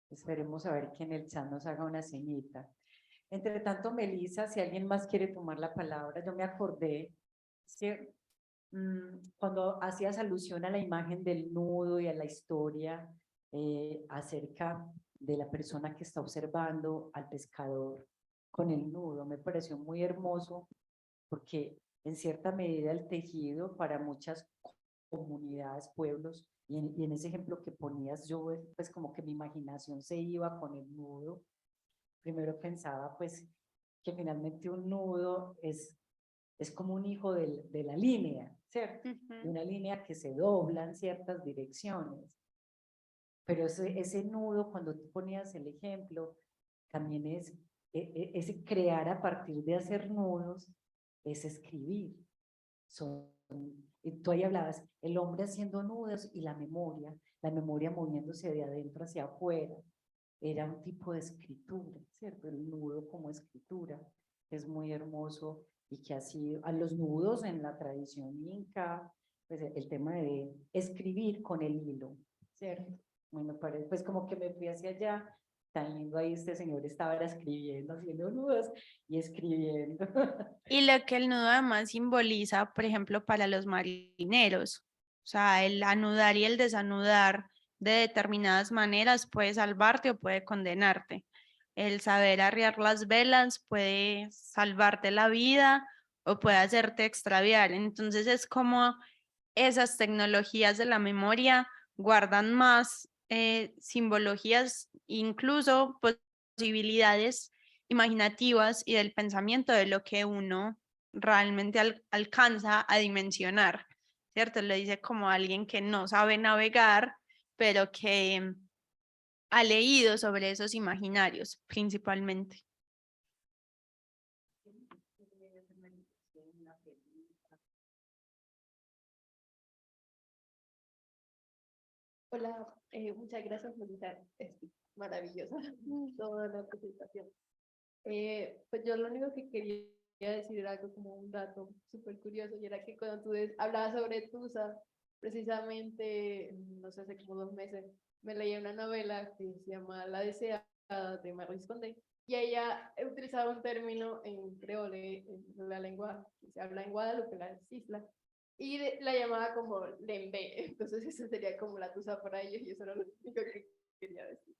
Esperemos a ver que en el chat nos haga una ceñita. Entre tanto, Melissa, si alguien más quiere tomar la palabra, yo me acordé que cuando hacías alusión a la imagen del nudo y a la historia acerca de la persona que está observando al pescador con el nudo, me pareció muy hermoso porque en cierta medida el tejido para muchas comunidades, pueblos, y en ese ejemplo que ponías yo, pues como que mi imaginación se iba con el nudo. Primero pensaba pues que finalmente un nudo es como un hijo de la línea, ¿cierto? De una línea que se dobla en ciertas direcciones. Pero ese nudo, cuando tú ponías el ejemplo, también es ese crear a partir de hacer nudos, es escribir. Y tú ahí hablabas, el hombre haciendo nudos y la memoria moviéndose de adentro hacia afuera. Era un tipo de escritura, ¿cierto? El nudo como escritura es muy hermoso y que ha sido, a los nudos en la tradición inca, pues el tema de escribir con el hilo, ¿cierto? Me parece, pues como que me fui hacia allá, tan lindo ahí este señor estaba escribiendo, haciendo nudos y escribiendo. Y lo que el nudo además simboliza, por ejemplo, para los marineros, o sea, el anudar y el desanudar de determinadas maneras puede salvarte o puede condenarte. El saber arriar las velas puede salvarte la vida o puede hacerte extraviar. Entonces es como esas tecnologías de la memoria guardan más simbologías, incluso posibilidades imaginativas y del pensamiento de lo que uno realmente alcanza a dimensionar, ¿cierto? Lo dice como alguien que no sabe navegar, pero que ha leído sobre esos imaginarios principalmente. Hola, muchas gracias, Melissa. Es maravillosa toda la presentación. Pues yo lo único que quería decir algo como un dato súper curioso, y era que cuando tú hablabas sobre Tusa, precisamente, no sé, hace como 2 meses, me leía una novela que se llama La Deseada de Maryse Condé, y ella utilizaba un término en creole, en la lengua que se habla en Guadalupe, las islas, y la llamaba como Lembe, entonces eso sería como la Tusa para ellos, y eso era lo único que quería decir.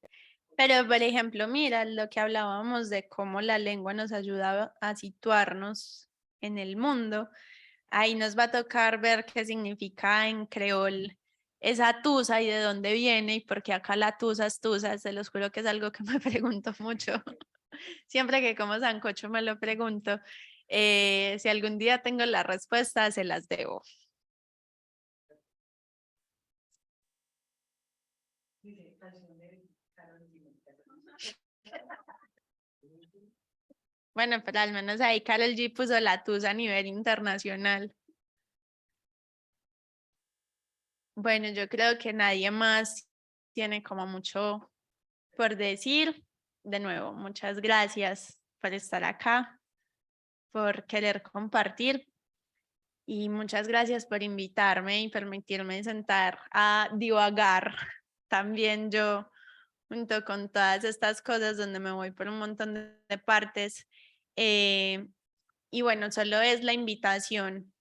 Pero, por ejemplo, mira lo que hablábamos de cómo la lengua nos ayuda a situarnos en el mundo. Ahí nos va a tocar ver qué significa en creol esa tusa y de dónde viene y por qué acá la tusa es tusa. Se los juro que es algo que me pregunto mucho. Siempre que como sancocho me lo pregunto. Si algún día tengo la respuesta, se las debo. Bueno, pero al menos ahí Karol G puso la tusa a nivel internacional. Bueno, yo creo que nadie más tiene como mucho por decir. De nuevo, muchas gracias por estar acá, por querer compartir y muchas gracias por invitarme y permitirme sentar a divagar también yo junto con todas estas cosas donde me voy por un montón de partes. Y bueno, solo es la invitación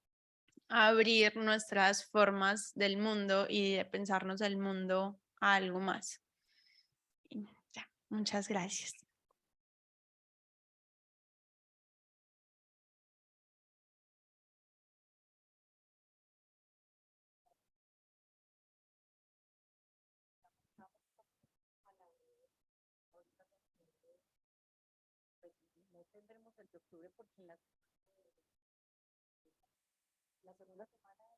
a abrir nuestras formas del mundo y de pensarnos el mundo a algo más. Y ya, muchas gracias. No tendremos el de octubre porque la segunda semana